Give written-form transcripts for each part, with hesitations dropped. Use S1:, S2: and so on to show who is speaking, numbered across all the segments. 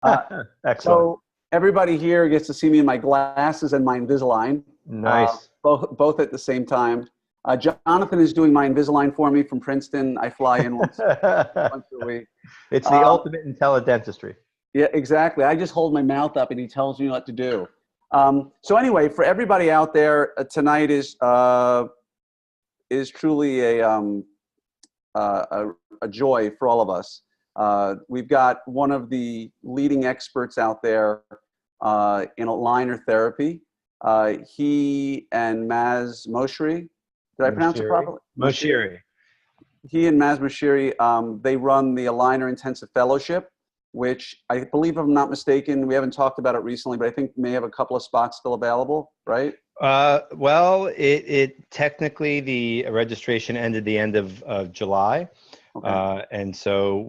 S1: Excellent.
S2: So everybody here gets to see me in my glasses and my Invisalign,
S1: Nice.
S2: both at the same time. Jonathan is doing my Invisalign for me from Princeton. I fly in once a week.
S1: It's the
S2: Um,
S1: ultimate in teledentistry.
S2: yeah, exactly. I just hold my mouth up and he tells me what to do. So anyway, for everybody out there, tonight is truly a joy for all of us. We've got one of the leading experts out there in aligner therapy. He and Maz Moshiri, did I pronounce it
S1: Moshiri.
S2: properly?
S1: Moshiri.
S2: He and Maz Moshiri, they run the Aligner Intensive Fellowship, which I believe, if I'm not mistaken, we haven't talked about it recently, but I think may have a couple of spots still available, right?
S1: Well, it technically the registration ended the end of July.
S2: Okay.
S1: And so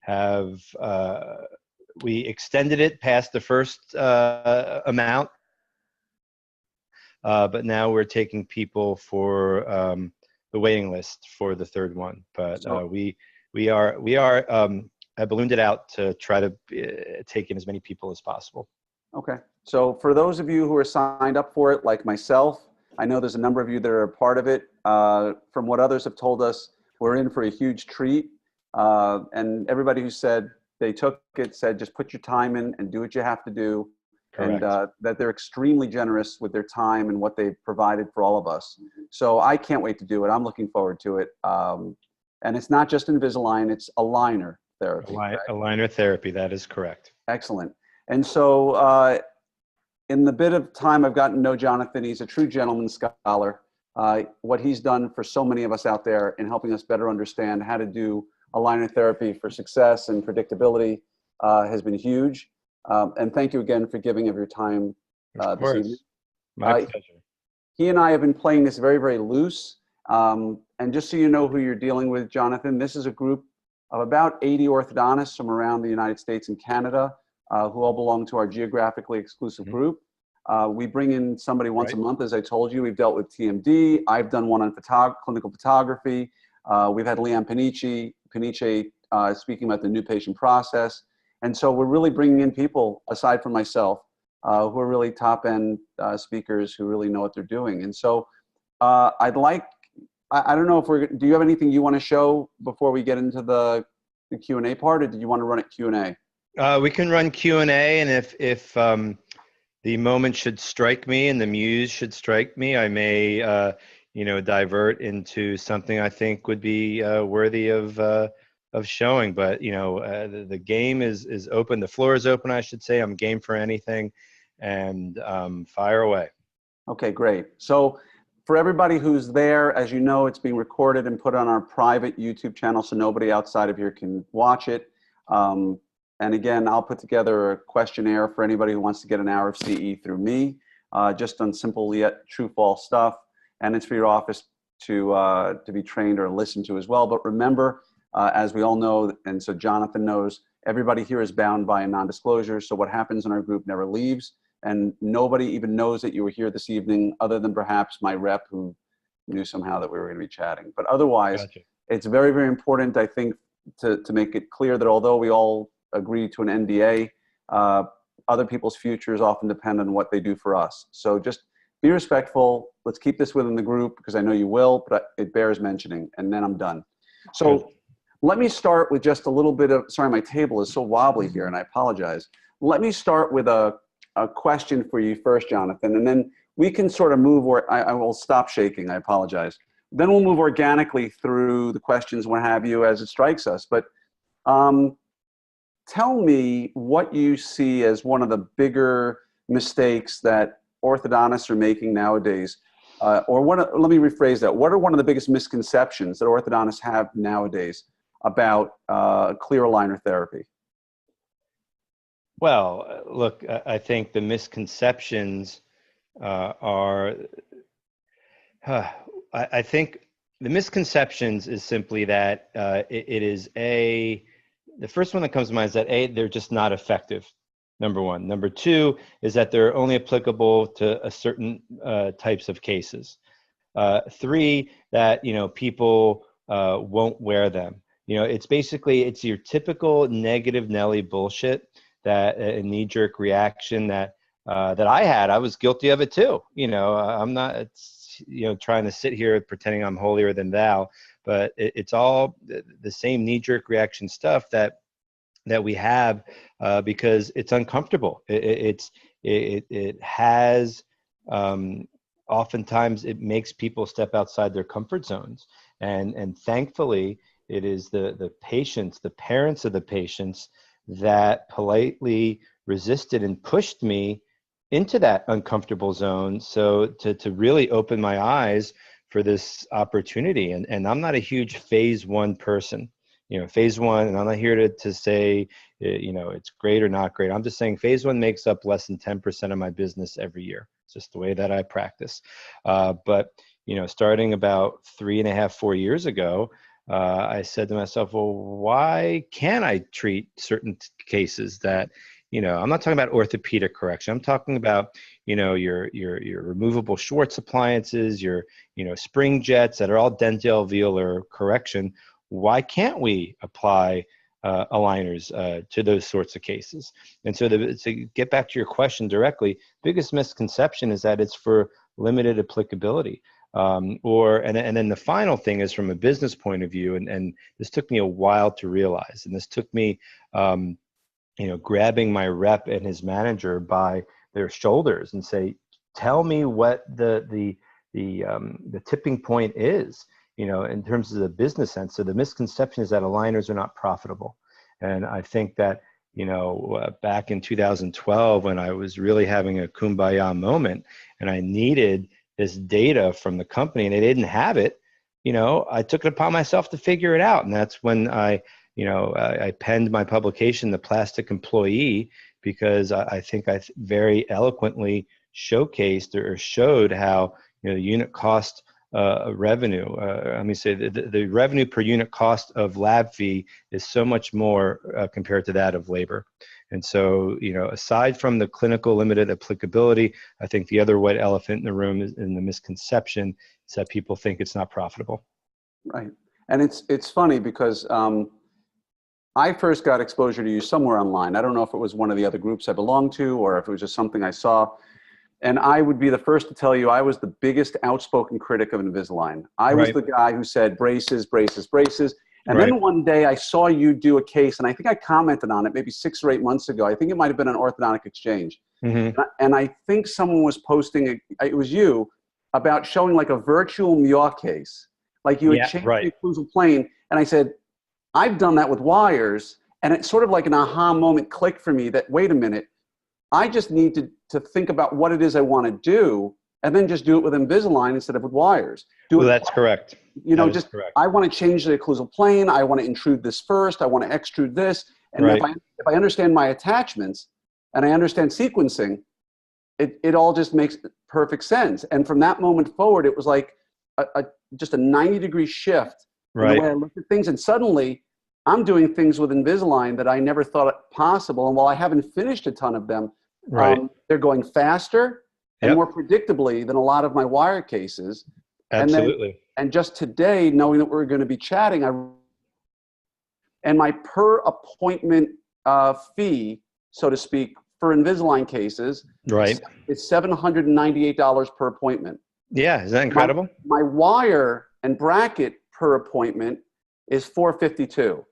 S1: have we extended it past the first amount, but now we're taking people for the waiting list for the third one. But we are I ballooned it out to try to take in as many people as possible.
S2: Okay. So for those of you who are signed up for it, like myself, I know there's a number of you that are a part of it. From what others have told us, we're in for a huge treat. And everybody who said they took it said, just put your time in and do what you have to do.
S1: Correct.
S2: And that they're extremely generous with their time and what they've provided for all of us. So I can't wait to do it. I'm looking forward to it. And it's not just Invisalign, it's aligner therapy.
S1: Aligner therapy, that is correct.
S2: Excellent. And so in the bit of time I've gotten to know Jonathan, he's a true gentleman scholar. What he's done for so many of us out there in helping us better understand how to do aligner therapy for success and predictability has been huge. And thank you again for giving of your time this evening.
S1: My pleasure.
S2: He and I have been playing this very, very loose. And just so you know who you're dealing with, Jonathan, this is a group of about 80 orthodontists from around the United States and Canada who all belong to our geographically exclusive group. We bring in somebody once a month, as I told you. We've dealt with TMD. I've done one on clinical photography. We've had Leon Panice speaking about the new patient process. And so we're really bringing in people, aside from myself, who are really top-end speakers who really know what they're doing. And so I don't know if do you have anything you want to show before we get into the Q&A part, or do you want to run it Q&A?
S1: We can run Q&A, and if the moment should strike me and the muse should strike me, I may divert into something I think would be worthy of showing. But the game is open. The floor is open, I should say. I'm game for anything, and fire away. Okay, great. So for everybody who's there, as you know, it's being recorded and put on our private YouTube channel, so nobody outside of here can watch it. And again, I'll put together a questionnaire for anybody who wants to get an hour of CE through me, just on simple yet true-false stuff. And it's for your office to be trained or listen to as well. But remember, as we all know, and so Jonathan knows, everybody here is bound by a non-disclosure. So what happens in our group never leaves. And nobody even knows that you were here this evening, other than perhaps my rep who knew somehow that we were going to be chatting. But otherwise, gotcha. It's very, very important, I think, to make it clear that although we all agree to an NDA, other people's futures often depend on what they do for us. So just be respectful. Let's keep this within the group, because I know you will, but it bears mentioning, and then I'm done. So good. Let me start with just a little bit of, sorry, my table is so wobbly here, and I apologize. Let me start with a question for you first, Jonathan, and then we can sort of move, or I will stop shaking, I apologize. Then we'll move organically through the questions, what have you, as it strikes us. But tell me what you see as one of the bigger mistakes that orthodontists are making nowadays, let me rephrase that. What are one of the biggest misconceptions that orthodontists have nowadays about clear aligner therapy? Well, look, I think the misconceptions are, I think the misconceptions is simply that it is the first one that comes to mind is that they're just not effective, number one. Number two is that they're only applicable to a certain types of cases. Three, that people won't wear them. it's basically, it's your typical negative Nelly bullshit, that a knee-jerk reaction that I had. I was guilty of it too. I'm not, trying to sit here pretending I'm holier than thou, but it's all the same knee-jerk reaction stuff that we have, because it's uncomfortable. It has, oftentimes it makes people step outside their comfort zones, and thankfully it is the patients, the parents of the patients, that politely resisted and pushed me into that uncomfortable zone, so to really open my eyes for this opportunity. And I'm not a huge phase one person. Phase one, and I'm not here to say, it's great or not great. I'm just saying phase one makes up less than 10% of my business every year. It's just the way that I practice. But, starting about 3.5, 4 years ago, I said to myself, well, why can't I treat certain cases that, I'm not talking about orthopedic correction. I'm talking about, your removable Schwartz appliances, your, spring jets that are all dentalveolar correction. Why can't we apply aligners to those sorts of cases? And so to get back to your question directly, biggest misconception is that it's for limited applicability. And then the final thing is from a business point of view, and this took me a while to realize, and this took me, grabbing my rep and his manager by their shoulders and say, tell me what the tipping point is, in terms of the business sense. So the misconception is that aligners are not profitable. And I think that, back in 2012, when I was really having a kumbaya moment and I needed this data from the company and they didn't have it, I took it upon myself to figure it out. And that's when I penned my publication, The Plastic Employee, because I think I very eloquently showcased or showed how, the unit cost revenue, let me say the revenue per unit cost of lab fee is so much more compared to that of labor. And so, aside from the clinical limited applicability, I think the other white elephant in the room is in the misconception is that people think it's not profitable.
S2: Right. And it's funny because I first got exposure to you somewhere online. I don't know if it was one of the other groups I belonged to or if it was just something I saw. And I would be the first to tell you I was the biggest outspoken critic of Invisalign. I was the guy who said braces, braces, braces. And then one day I saw you do a case, and I think I commented on it maybe 6 or 8 months ago. I think it might have been an orthodontic exchange. Mm-hmm. And I think someone was posting, it was you, about showing like a virtual Muir case. Like you had changed the occlusal plane. And I said, I've done that with wires. And it's sort of like an aha moment click for me that, wait a minute, I just need to think about what it is I want to do and then just do it with Invisalign instead of with wires.
S1: That's correct.
S2: Correct. I want to change the occlusal plane. I want to intrude this first. I want to extrude this. And if I understand my attachments and I understand sequencing, it all just makes perfect sense. And from that moment forward, it was like just a 90-degree shift in the way I looked at things. And suddenly I'm doing things with Invisalign that I never thought possible. And while I haven't finished a ton of them, they're going faster and more predictably than a lot of my wire cases.
S1: Absolutely.
S2: And just today, knowing that we're going to be chatting, and my per appointment fee, so to speak, for Invisalign cases, is $798 per appointment.
S1: Yeah, is that incredible?
S2: My wire and bracket per appointment is $452.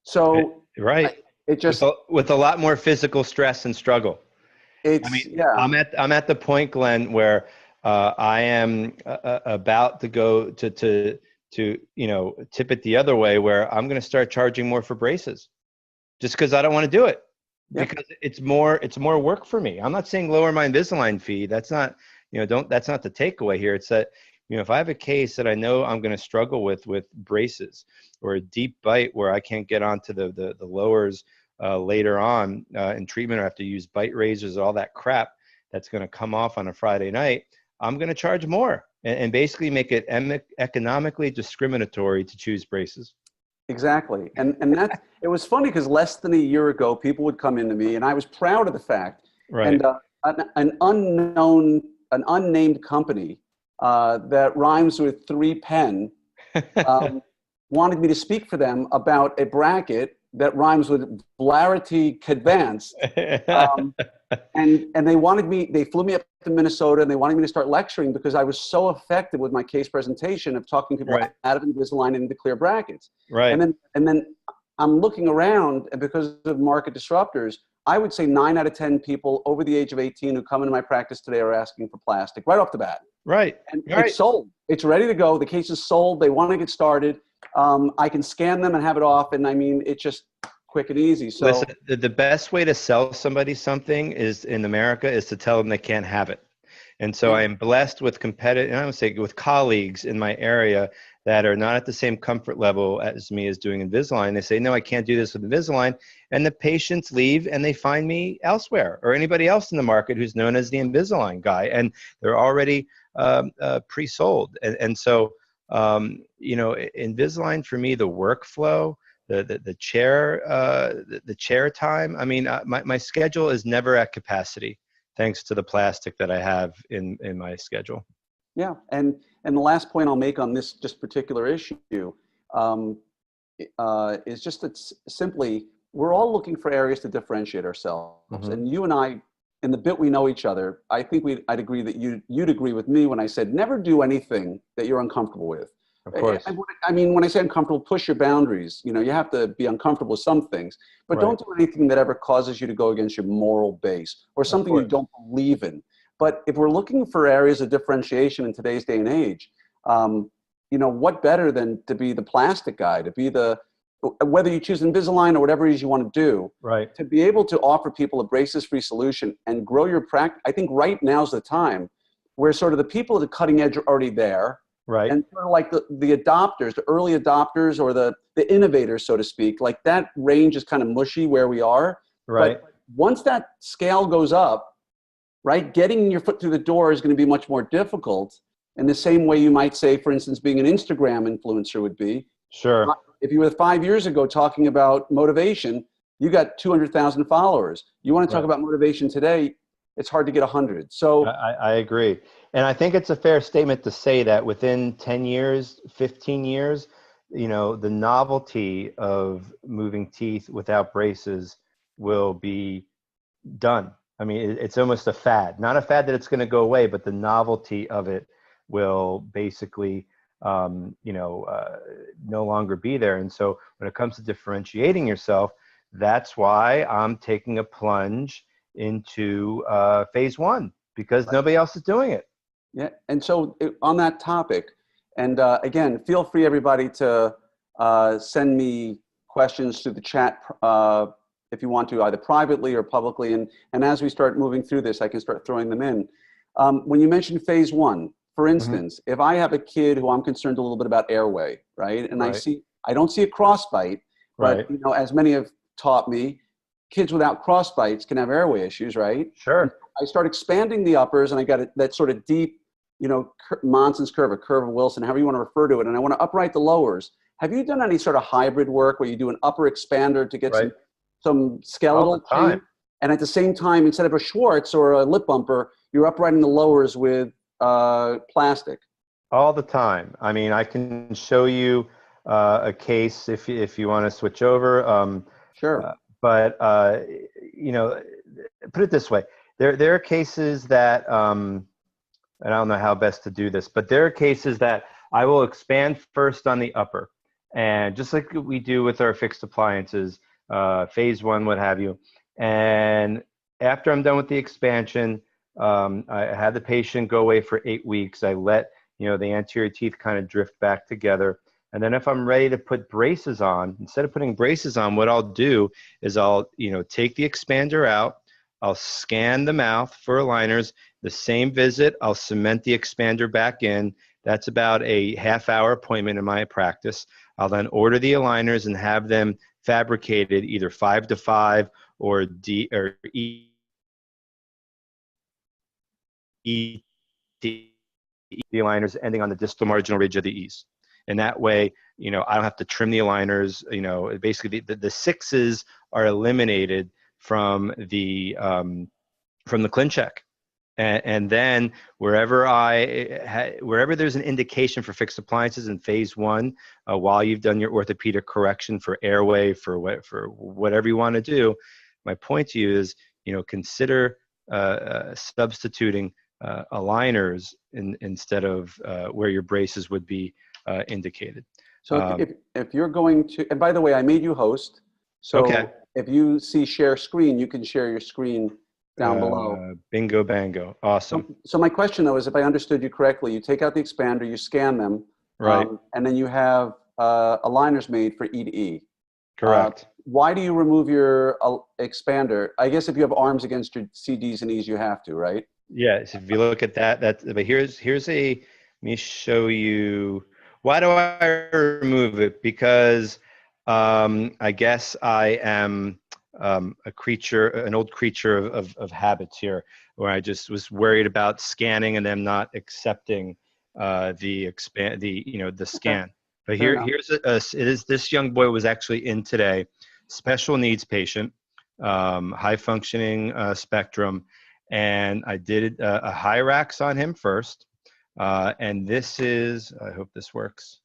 S2: So it just
S1: with a lot more physical stress and struggle. I'm at the point, Glenn, where I am about to go to tip it the other way, where I'm going to start charging more for braces, just because I don't want to do it, because it's more work for me. I'm not saying lower my Invisalign fee. That's not that's not the takeaway here. It's that if I have a case that I know I'm going to struggle with braces, or a deep bite where I can't get onto the lowers later on in treatment, or I have to use bite razors, all that crap that's going to come off on a Friday night, I'm going to charge more and basically make it economically discriminatory to choose braces.
S2: Exactly. And that it was funny because less than a year ago, people would come into me and I was proud of the fact. And an unnamed company that rhymes with 3 pen wanted me to speak for them about a bracket that rhymes with Blarity Cadvanced. And they flew me up to Minnesota, and they wanted me to start lecturing because I was so effective with my case presentation of talking people
S1: Right.
S2: out of Invisalign and into clear brackets.
S1: Right.
S2: And then I'm looking around, and because of market disruptors, I would say 9 out of 10 people over the age of 18 who come into my practice today are asking for plastic right off the bat.
S1: Right.
S2: And
S1: Right.
S2: it's sold. It's ready to go. The case is sold. They want to get started. I can scan them and have it off. And I mean, it's just quick and easy. So
S1: Listen, the best way to sell somebody something is in America is to tell them they can't have it. And so I am blessed with competitive, I would say with colleagues in my area that are not at the same comfort level as me as doing Invisalign. They say, no, I can't do this with Invisalign. And the patients leave and they find me elsewhere, or anybody else in the market who's known as the Invisalign guy. And they're already pre-sold. And so, Invisalign for me, the workflow, the chair time. I mean, my schedule is never at capacity, thanks to the plastic that I have in my schedule.
S2: Yeah, and the last point I'll make on this just particular issue is just that simply we're all looking for areas to differentiate ourselves.
S1: Mm-hmm.
S2: And you and I, in the bit we know each other, I think I'd agree that you'd agree with me when I said never do anything that you're uncomfortable with.
S1: Of course.
S2: I mean, when I say uncomfortable, push your boundaries. You have to be uncomfortable with some things, but
S1: Right.
S2: don't do anything that ever causes you to go against your moral base or something you don't believe in. But if we're looking for areas of differentiation in today's day and age, what better than to be the plastic guy, to be whether you choose Invisalign or whatever it is you want to do,
S1: right.
S2: to be able to offer people a braces-free solution and grow your practice. I think right now's the time where sort of the people at the cutting edge are already there.
S1: Right.
S2: And sort of like the adopters, the early adopters or the innovators, so to speak, like that range is kind of mushy where we are.
S1: Right.
S2: But once that scale goes up, right, getting your foot through the door is going to be much more difficult in the same way you might say, for instance, being an Instagram influencer would be.
S1: Sure.
S2: If you were 5 years ago talking about motivation, you got 200,000 followers. You want to talk about motivation today, it's hard to get 100. So
S1: I agree. And I think it's a fair statement to say that within 10 years, 15 years, the novelty of moving teeth without braces will be done. I mean, it's almost a fad. Not a fad that it's going to go away, but the novelty of it will basically, no longer be there. And so when it comes to differentiating yourself, that's why I'm taking a plunge into phase one, because nobody else is doing it.
S2: Yeah, and so on that topic, and again, feel free everybody to send me questions through the chat if you want to, either privately or publicly. And as we start moving through this, I can start throwing them in. When you mentioned phase one, for instance, if I have a kid who I'm concerned a little bit about airway, right, and I don't see a crossbite, but as many have taught me, kids without crossbites can have airway issues, right?
S1: Sure.
S2: I start expanding the uppers, and I got that sort of deep, Monson's curve, a curve of Wilson, however you want to refer to it, and I want to upright the lowers. Have you done any sort of hybrid work where you do an upper expander to get some skeletal time? And at the same time, instead of a Schwartz or a lip bumper, you're uprighting the lowers with plastic?
S1: All the time. I mean, I can show you a case if you want to switch over.
S2: Sure.
S1: But put it this way: there are cases that, and I don't know how best to do this, but there are cases that I will expand first on the upper, and just like we do with our fixed appliances, phase one, what have you. And after I'm done with the expansion, I had the patient go away for 8 weeks. I let the anterior teeth kind of drift back together. And then if I'm ready to put braces on, instead of putting braces on, what I'll do is I'll, take the expander out. I'll scan the mouth for aligners. The same visit, I'll cement the expander back in. That's about a half-hour appointment in my practice. I'll then order the aligners and have them fabricated either 5-5 or E. The aligners ending on the distal marginal ridge of the E's. And that way, I don't have to trim the aligners. Basically the sixes are eliminated from the ClinCheck. And then wherever there's an indication for fixed appliances in phase one, while you've done your orthopedic correction for airway, for whatever you want to do, my point to you is, consider substituting aligners instead of where your braces would be indicated.
S2: So if you're going to, and by the way, I made you host.
S1: Okay.
S2: So if you see share screen, you can share your screen down below.
S1: Bingo bango. Awesome.
S2: So my question though is, if I understood you correctly, you take out the expander, you scan them,
S1: Right.
S2: and then you have aligners made for E to E.
S1: Correct.
S2: Why do you remove your expander? I guess if you have arms against your CDs and E's, you have to, right?
S1: Yes. If you look at that, but here's let me show you. Why do I remove it? Because I guess I am an old creature of habits here, where I just was worried about scanning and them not accepting the scan. But this young boy was actually in today, special needs patient, high functioning spectrum, and I did a Hyrax on him first. And this is, I hope this works.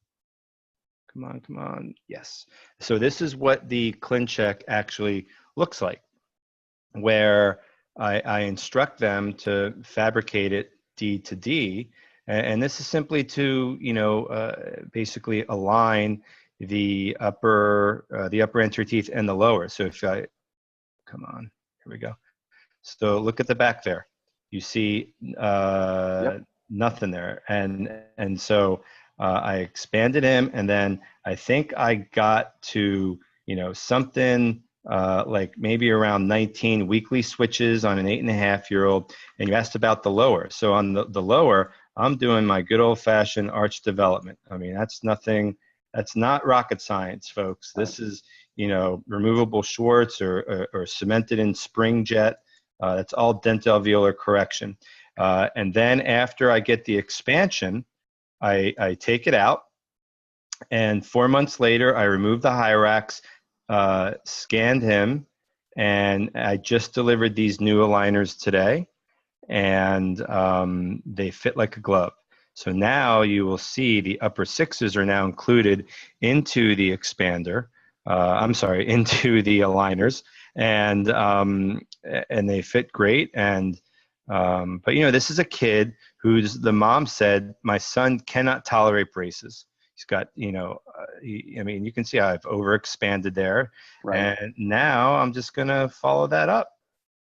S1: Come on. Yes. So this is what the ClinCheck actually looks like, where I instruct them to fabricate it D to D. And this is simply to, basically align the upper anterior teeth and the lower. So if here we go. So look at the back there. You see nothing there. And so I expanded him, and then I think I got to, something like maybe around 19 weekly switches on an 8.5-year-old. And you asked about the lower. So on the lower, I'm doing my good old fashioned arch development. I mean, that's not rocket science, folks. This is, removable Schwartz or cemented in spring jet. That's all dentalveolar correction. And then after I get the expansion, I take it out, and 4 months later, I removed the Hyrax, scanned him, and I just delivered these new aligners today, and they fit like a glove. So now you will see the upper sixes are now included into the expander. Into the aligners, and they fit great. And but this is a kid who's, the mom said, my son cannot tolerate braces. He's got, you can see I've overexpanded there,
S2: Right.
S1: and now I'm just gonna follow that up.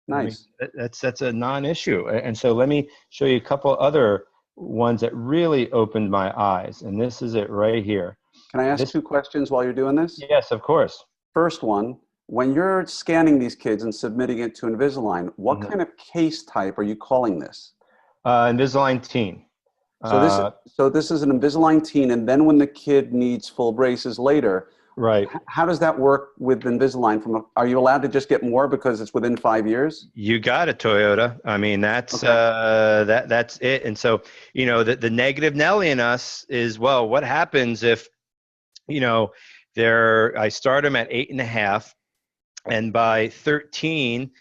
S2: Nice.
S1: I mean, that's a non-issue. And so let me show you a couple other ones that really opened my eyes, and this is it right here.
S2: Can I ask 2 questions while you're doing this?
S1: Yes, of course.
S2: First one, when you're scanning these kids and submitting it to Invisalign, what kind of case type are you calling this?
S1: Invisalign teen.
S2: So this is an Invisalign teen, and then when the kid needs full braces later,
S1: right?
S2: How does that work with Invisalign? Are you allowed to just get more because it's within 5 years?
S1: You got it, Toyota. I mean, that's that's it. And so, the negative Nelly in us is, well, what happens if, I start them at 8.5, and by 13,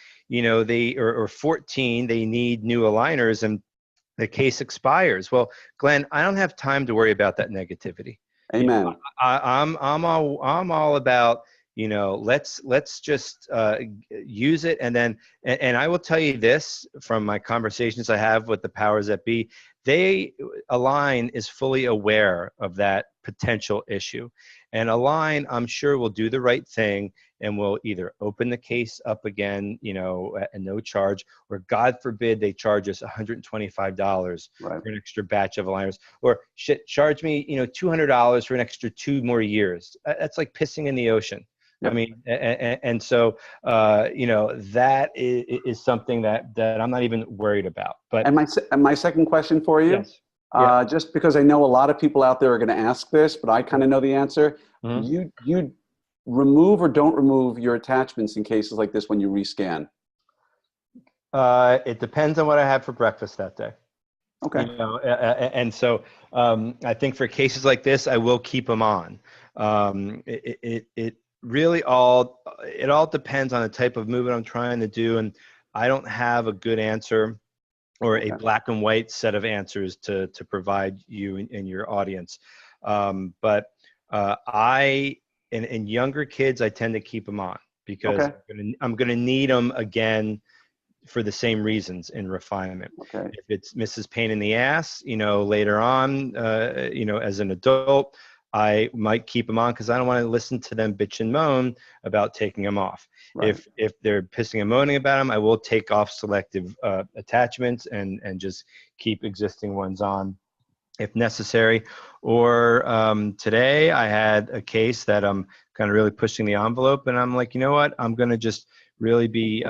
S1: or 14, they need new aligners, and the case expires. Well, Glenn, I don't have time to worry about that negativity.
S2: Amen.
S1: I'm all about, let's just use it. And then, and I will tell you this from my conversations I have with the powers that be, Align is fully aware of that potential issue. And Align, I'm sure, will do the right thing and will either open the case up again, at no charge, or God forbid they charge us $125 for an extra batch of aligners, or charge me, $200 for an extra 2 more years. That's like pissing in the ocean. Yep. I mean, and so, that is something that I'm not even worried about. But
S2: and my second question for you,
S1: yes.
S2: Just because I know a lot of people out there are going to ask this, but I kind of know the answer.
S1: Mm-hmm.
S2: You remove or don't remove your attachments in cases like this when you rescan?
S1: It depends on what I have for breakfast that day.
S2: Okay.
S1: And so I think for cases like this, I will keep them on. It really all depends on the type of movement I'm trying to do, and I don't have a good answer or a
S2: Okay.
S1: black and white set of answers to provide you and your audience. But in younger kids, I tend to keep them on because
S2: Okay.
S1: I'm gonna need them again for the same reasons in refinement.
S2: Okay.
S1: If it's Mrs. Pain in the Ass, later on, as an adult, I might keep them on because I don't want to listen to them bitch and moan about taking them off.
S2: Right.
S1: If they're pissing and moaning about them, I will take off selective attachments and just keep existing ones on if necessary. Or today I had a case that I'm kind of really pushing the envelope, and I'm like, you know what? I'm going to just really be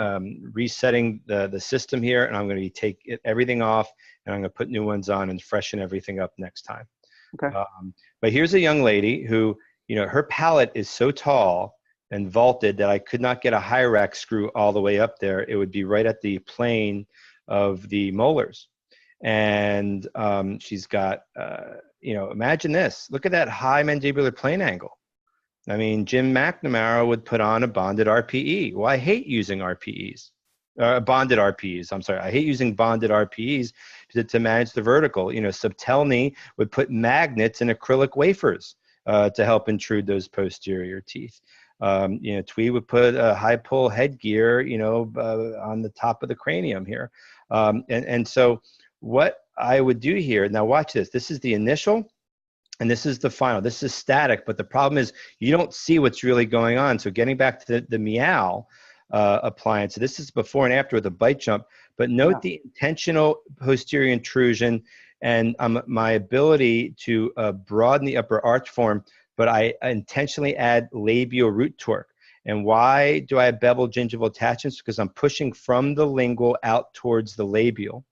S1: resetting the system here, and I'm going to take everything off, and I'm going to put new ones on and freshen everything up next time.
S2: Okay.
S1: But here's a young lady who, her palate is so tall and vaulted that I could not get a high rack screw all the way up there. It would be right at the plane of the molars. And she's got, imagine this. Look at that high mandibular plane angle. I mean, Jim McNamara would put on a bonded RPE. Well, I hate using RPEs. Bonded RPEs. I'm sorry. I hate using bonded RPEs to manage the vertical. Subtelny would put magnets in acrylic wafers to help intrude those posterior teeth. Twee would put a high pull headgear, on the top of the cranium here. And so what I would do here, now watch this. This is the initial. And this is the final. This is static, but the problem is you don't see what's really going on. So getting back to the Meow appliance, so this is before and after with a bite jump, but note the intentional posterior intrusion and my ability to broaden the upper arch form, but I intentionally add labial root torque. And why do I have bevel gingival attachments? Because I'm pushing from the lingual out towards the labial.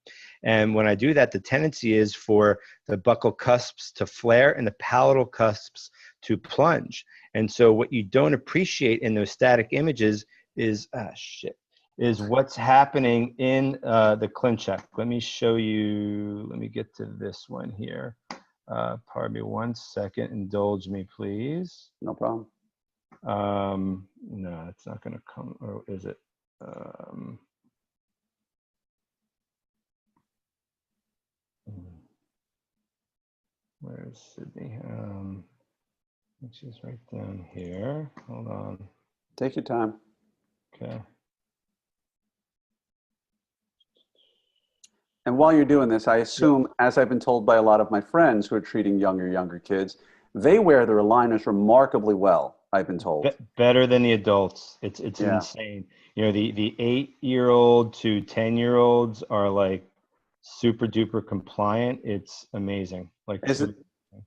S1: And when I do that, the tendency is for the buccal cusps to flare and the palatal cusps to plunge. And so what you don't appreciate in those static images is, what's happening in the ClinCheck. Let me show you, let me get to this one here. Pardon me 1 second, indulge me, please.
S2: No problem.
S1: No, it's not gonna come, or is it? Where's Sydney? She's right down here. Hold on.
S2: Take your time.
S1: Okay.
S2: And while you're doing this, I assume, as I've been told by a lot of my friends who are treating younger kids, they wear their aligners remarkably well, I've been told.
S1: Better than the adults. It's insane. The 8-year-old to 10-year-olds are like super duper compliant. It's amazing. Like,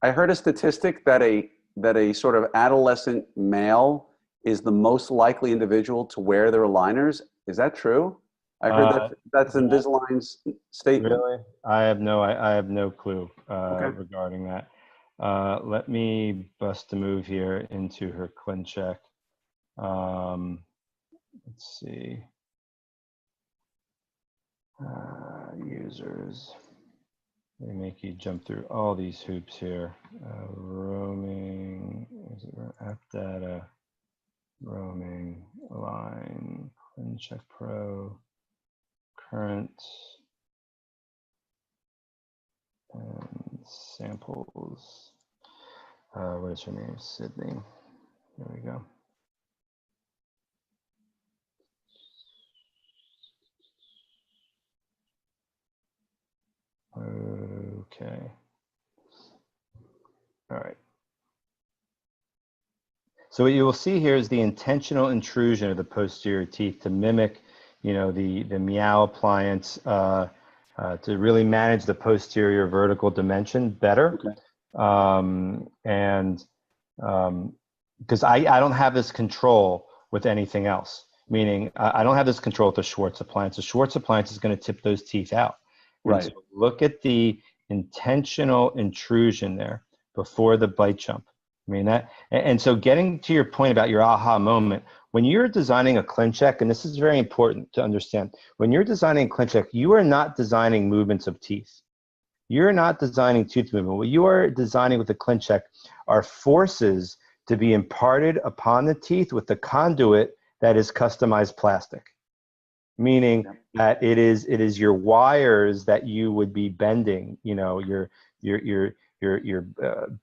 S2: I heard a statistic that a sort of adolescent male is the most likely individual to wear their aligners. Is that true? I heard that's Invisalign's statement.
S1: Really? I have no clue regarding that. Let me bust a move here into her ClinCheck. Let's see. Users. They make you jump through all these hoops here. Roaming, is it app data? Roaming, align, ClinCheck Pro, current, and samples. What is her name? Sydney. There we go. Okay. All right. So what you will see here is the intentional intrusion of the posterior teeth to mimic, the Meow appliance to really manage the posterior vertical dimension better. Okay. Because I don't have this control with anything else, meaning I don't have this control with the Schwartz appliance. The Schwartz appliance is going to tip those teeth out. Right. So look at the intentional intrusion there before the bite jump. I mean that, and so getting to your point about your aha moment, when you're designing a ClinCheck, and this is very important to understand, when you're designing a ClinCheck, you are not designing movements of teeth. You're not designing tooth movement. What you are designing with the ClinCheck are forces to be imparted upon the teeth with the conduit that is customized plastic. meaning
S2: Yeah.
S1: that it is your wires that you would be bending, your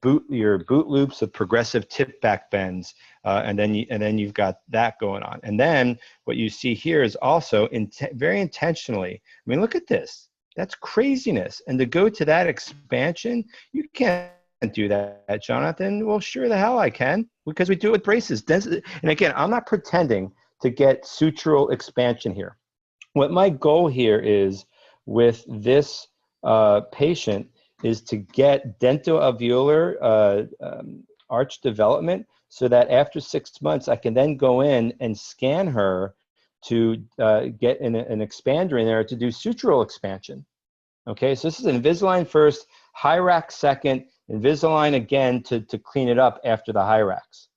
S1: boot loops of progressive tip back bends, and then you've got that going on. And then what you see here is also very intentionally. I mean, look at this. That's craziness. And to go to that expansion, you can't do that, Jonathan. Well, sure the hell I can, because we do it with braces. And again, I'm not pretending to get sutural expansion here. What my goal here is with this patient is to get dentoalveolar arch development, so that after 6 months, I can then go in and scan her to get an expander in there to do sutural expansion. Okay, so this is Invisalign first, Hyrax second, Invisalign again to clean it up after the Hyrax.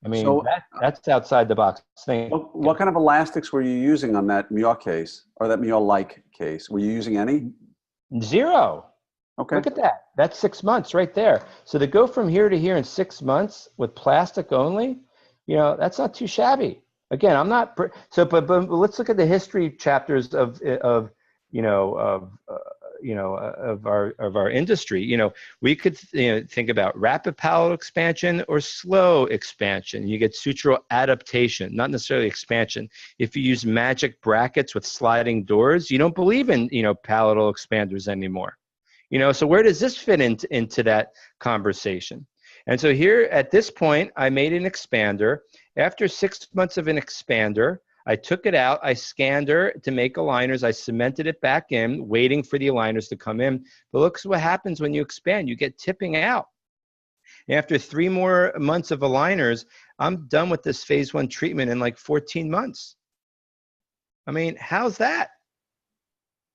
S1: I mean,
S2: So
S1: that's outside the box thinking.
S2: what kind of elastics were you using on that Muir case, or that Muir-like case? Were you using any?
S1: Zero.
S2: Okay.
S1: Look at that. That's 6 months right there. So to go from here to here in 6 months with plastic only, that's not too shabby. Again, I'm not so, but let's look at the history chapters of our industry. We could think about rapid palatal expansion or slow expansion. You get sutural adaptation, not necessarily expansion. If you use magic brackets with sliding doors, you don't believe in palatal expanders anymore. So where does this fit into that conversation? And so here at this point, I made an expander. After 6 months of an expander, I took it out, I scanned her to make aligners, I cemented it back in, waiting for the aligners to come in. But look what happens when you expand, you get tipping out. After 3 more months of aligners, I'm done with this phase 1 treatment in like 14 months. I mean, how's that?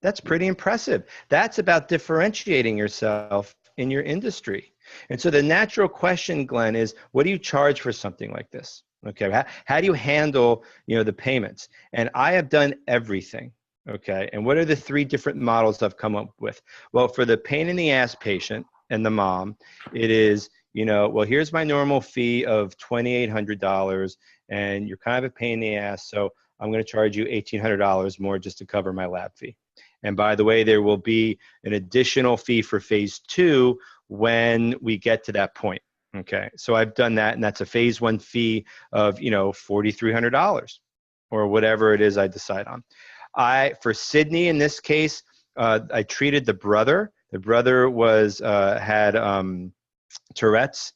S1: That's pretty impressive. That's about differentiating yourself in your industry. And so the natural question, Glenn, is what do you charge for something like this? Okay, how do you handle the payments? And I have done everything. Okay, and what are the 3 different models I've come up with? Well, for the pain in the ass patient and the mom, it is well, here's my normal fee of $2,800, and you're kind of a pain in the ass, so I'm going to charge you $1,800 more just to cover my lab fee. And by the way, there will be an additional fee for phase 2 when we get to that point. Okay, so I've done that, and that's a phase 1 fee of $4,300 or whatever it is I decide on. For Sydney in this case, I treated the brother. The brother had Tourette's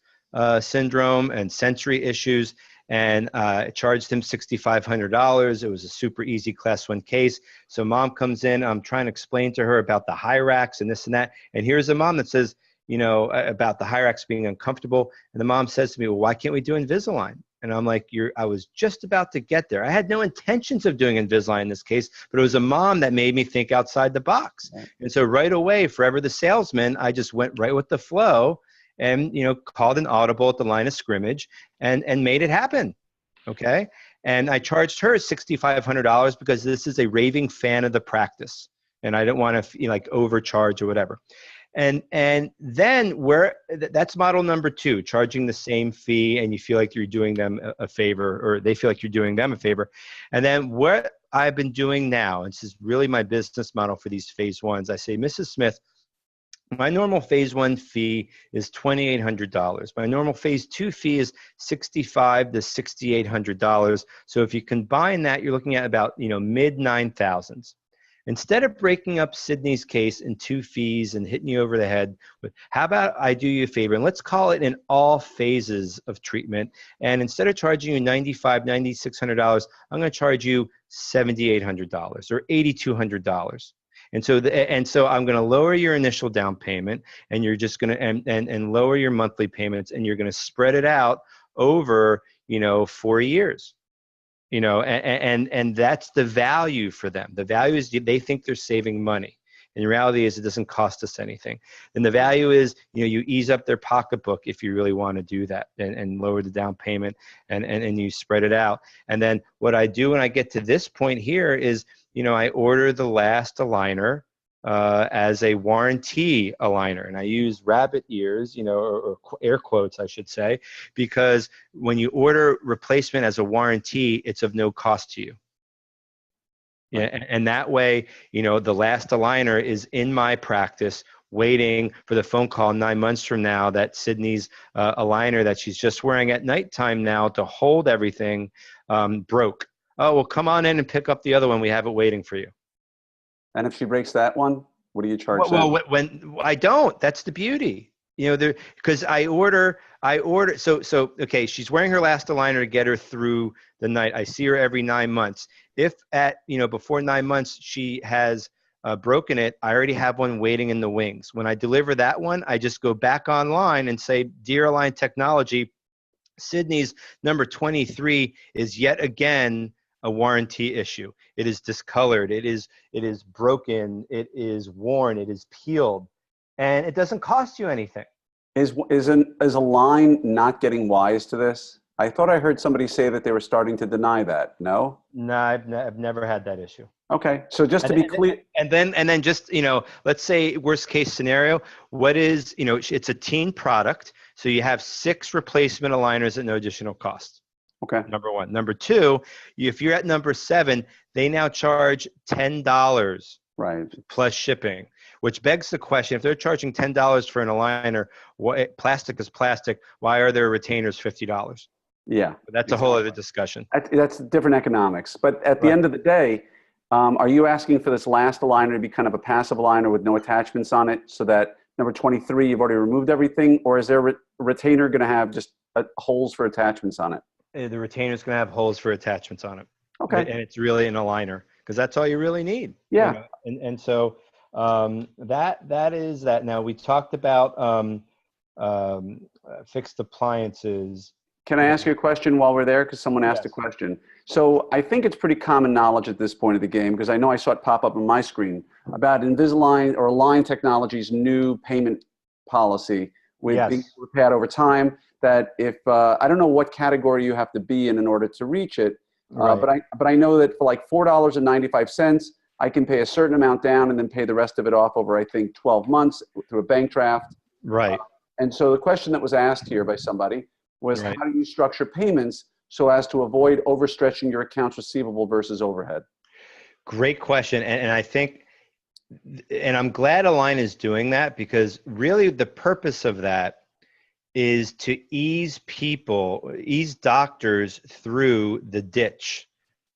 S1: syndrome and sensory issues, and charged him $6,500. It was a super easy class 1 case. So mom comes in, I'm trying to explain to her about the Hyrax and this and that. And here's a mom that says, about the Hyrax being uncomfortable. And the mom says to me, well, why can't we do Invisalign? And I'm like, I was just about to get there. I had no intentions of doing Invisalign in this case, but it was a mom that made me think outside the box. Right. And so right away, forever the salesman, I just went right with the flow and called an audible at the line of scrimmage and made it happen. Okay, and I charged her $6,500 because this is a raving fan of the practice, and I didn't want to overcharge or whatever. And then that's model number 2, charging the same fee, and you feel like you're doing them a favor, or they feel like you're doing them a favor. And then what I've been doing now, and this is really my business model for these phase 1s, I say, Mrs. Smith, my normal phase 1 fee is $2,800. My normal phase 2 fee is $6,500 to $6,800. So if you combine that, you're looking at about mid 9,000s. Instead of breaking up Sydney's case in 2 fees and hitting you over the head, how about I do you a favor and let's call it in all phases of treatment. And instead of charging you $9,500, $9,600, I'm going to charge you $7,800 or $8,200. And so I'm going to lower your initial down payment, and you're just going to and lower your monthly payments, and you're going to spread it out over 4 years. And that's the value for them. The value is they think they're saving money. And the reality is it doesn't cost us anything. And the value is, you ease up their pocketbook if you really want to do that and lower the down payment and you spread it out. And then what I do when I get to this point here is, I order the last aligner as a warranty aligner. And I use rabbit ears, or air quotes, I should say, because when you order replacement as a warranty, it's of no cost to you. Yeah,
S2: Right.
S1: and that way, the last aligner is in my practice, waiting for the phone call 9 months from now that Sydney's aligner that she's just wearing at nighttime now to hold everything broke. Oh, well, come on in and pick up the other one. We have it waiting for you.
S2: And if she breaks that one, what do you charge
S1: Well,
S2: then?
S1: when I don't, that's the beauty. Because so okay, she's wearing her last aligner to get her through the night. I see her every 9 months. If before 9 months she has broken it, I already have one waiting in the wings. When I deliver that one, I just go back online and say, Dear Align Technology, Sydney's number 23 is yet again a warranty issue. It is discolored. It is broken. It is worn. It is peeled, and it doesn't cost you anything.
S2: Is Align not getting wise to this? I thought I heard somebody say that they were starting to deny that. No?
S1: No, I've never had that issue.
S2: Okay. So just to
S1: And,
S2: be
S1: and,
S2: clear,
S1: and then just, let's say worst case scenario, what is, it's a teen product. So you have 6 replacement aligners at no additional cost.
S2: okay.
S1: Number one. Number two, if you're at number 7, they now charge $10
S2: Right.
S1: plus shipping, which begs the question, if they're charging $10 for an aligner, plastic is plastic, why are their retainers $50?
S2: Yeah.
S1: But that's a whole other discussion.
S2: That's different economics. But at the
S1: Right.
S2: end of the day, are you asking for this last aligner to be kind of a passive aligner with no attachments on it so that number 23, you've already removed everything? Or is there a retainer going to have just holes for attachments on it?
S1: The retainer is going to have holes for attachments on it.
S2: Okay.
S1: And it's really an aligner because that's all you really need.
S2: Yeah.
S1: And so that is that. Now we talked about fixed appliances.
S2: Can I ask you a question while we're there? Because someone asked a
S1: Yes.
S2: question. So I think it's pretty common knowledge at this point of the game, because I know I saw it pop up on my screen, about Invisalign or Align Technology's new payment policy with being
S1: Yes.
S2: paid over time, that if, I don't know what category you have to be in order to reach it,
S1: Right.
S2: but I know that for like $4.95, I can pay a certain amount down and then pay the rest of it off over, I think, 12 months through a bank draft.
S1: Right.
S2: And so the question that was asked here by somebody was,
S1: Right.
S2: how do you structure payments so as to avoid overstretching your accounts receivable versus overhead?
S1: Great question. And I think, and I'm glad Align is doing that, because really the purpose of that is to ease doctors through the ditch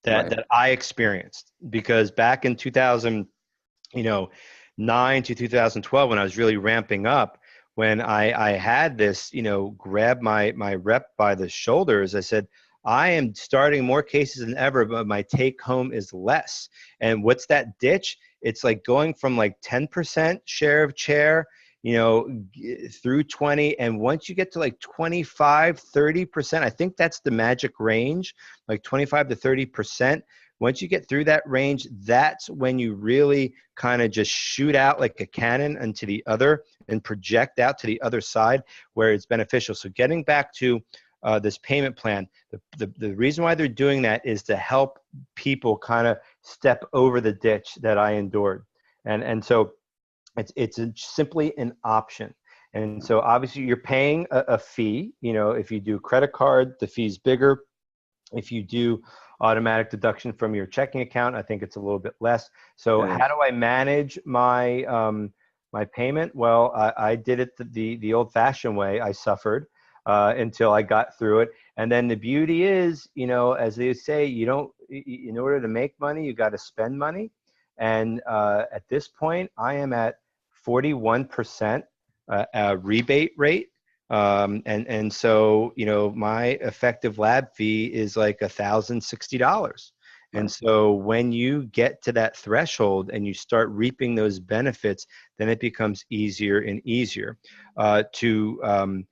S2: Right.
S1: that I experienced. Because back in 2009 to 2012, when I was really ramping up, when I had this, grab my rep by the shoulders, I said, I am starting more cases than ever, but my take home is less. And what's that ditch? It's like going from like 10% share of chair, through 20. And once you get to like 25, 30%, I think that's the magic range, like 25 to 30%. Once you get through that range, that's when you really kind of just shoot out like a cannon into the other and project out to the other side where it's beneficial. So getting back to this payment plan, the reason why they're doing that is to help people kind of step over the ditch that I endured. And so it's simply an option. And so obviously you're paying a fee. If you do credit card, the fee's bigger. If you do automatic deduction from your checking account, I think it's a little bit less. So how do I manage my my payment? Well, I did it the old-fashioned way. I suffered until I got through it. And then the beauty is, as they say, in order to make money, you got to spend money. And at this point, I am at 41% rebate rate. And so, my effective lab fee is like $1,060. And so when you get to that threshold and you start reaping those benefits, then it becomes easier and easier to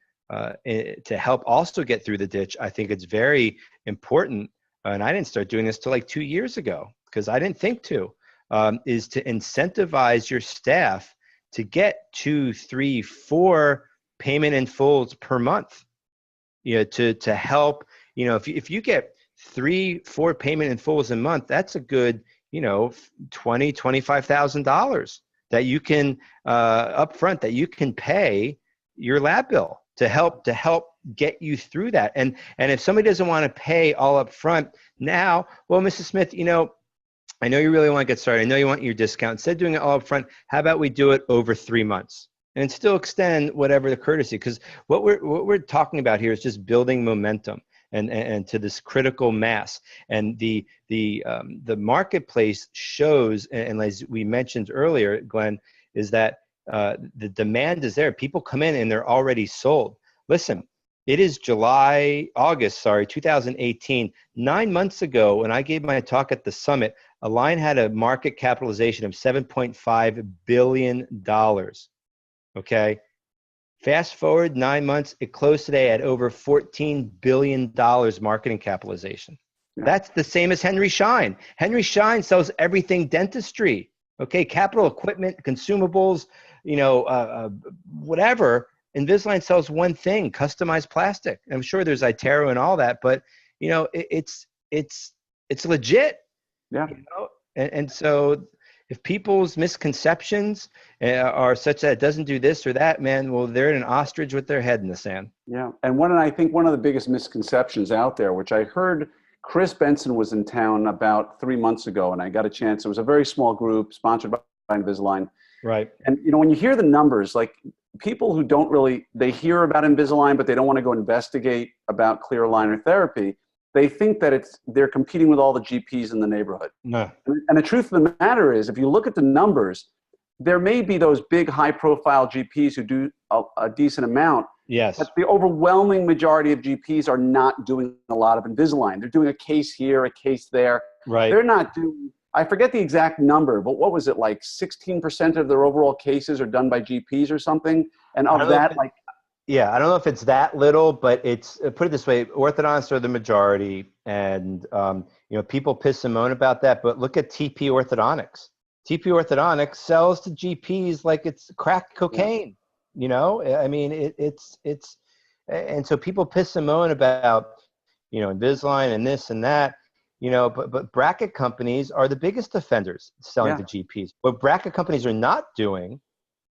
S1: help also get through the ditch. I think it's very important, and I didn't start doing this till like 2 years ago because I didn't think to, is to incentivize your staff to get 2, 3, 4 payment in fulls per month, to help, if you get 3, 4 payment in fulls a month, that's a good, $25,000 that you can upfront that you can pay your lab bill to help get you through that. And if somebody doesn't want to pay all up front now, well, Mrs. Smith, I know you really want to get started. I know you want your discount. Instead of doing it all up front, how about we do it over 3 months and still extend whatever the courtesy? Because what we're talking about here is just building momentum and to this critical mass. And the marketplace shows, and as we mentioned earlier, Glenn, is that the demand is there. People come in and they're already sold. Listen, it is August, 2018. 9 months ago, when I gave my talk at the summit, Align had a market capitalization of $7.5 billion. Okay. Fast forward 9 months, it closed today at over $14 billion marketing capitalization.
S2: Yeah.
S1: That's the same as Henry Schein. Henry Schein sells everything dentistry. Okay. Capital equipment, consumables, whatever. Invisalign sells one thing, customized plastic. And I'm sure there's iTero and all that, but it's legit.
S2: Yeah.
S1: And so if people's misconceptions are such that it doesn't do this or that, man, well, they're an ostrich with their head in the sand.
S2: Yeah. And I think one of the biggest misconceptions out there, which I heard Chris Benson was in town about 3 months ago, and I got a chance. It was a very small group sponsored by Invisalign.
S1: Right.
S2: And, when you hear the numbers, like people who don't really, they hear about Invisalign, but they don't want to go investigate about clear aligner therapy. They think that they're competing with all the GPs in the neighborhood.
S1: No.
S2: And the truth of the matter is, if you look at the numbers, there may be those big high-profile GPs who do a decent amount.
S1: Yes.
S2: But the overwhelming majority of GPs are not doing a lot of Invisalign. They're doing a case here, a case there.
S1: Right.
S2: They're not doing, I forget the exact number, but what was it, like 16% of their overall cases are done by GPs or something? And of that,
S1: yeah, I don't know if it's that little, but it's, put it this way, orthodontists are the majority, and people piss and moan about that, but look at TP Orthodontics. TP Orthodontics sells to GPs like it's crack cocaine. I mean, it's and so people piss and moan about Invisalign and this and that, but bracket companies are the biggest offenders selling to GPs. What bracket companies are not doing,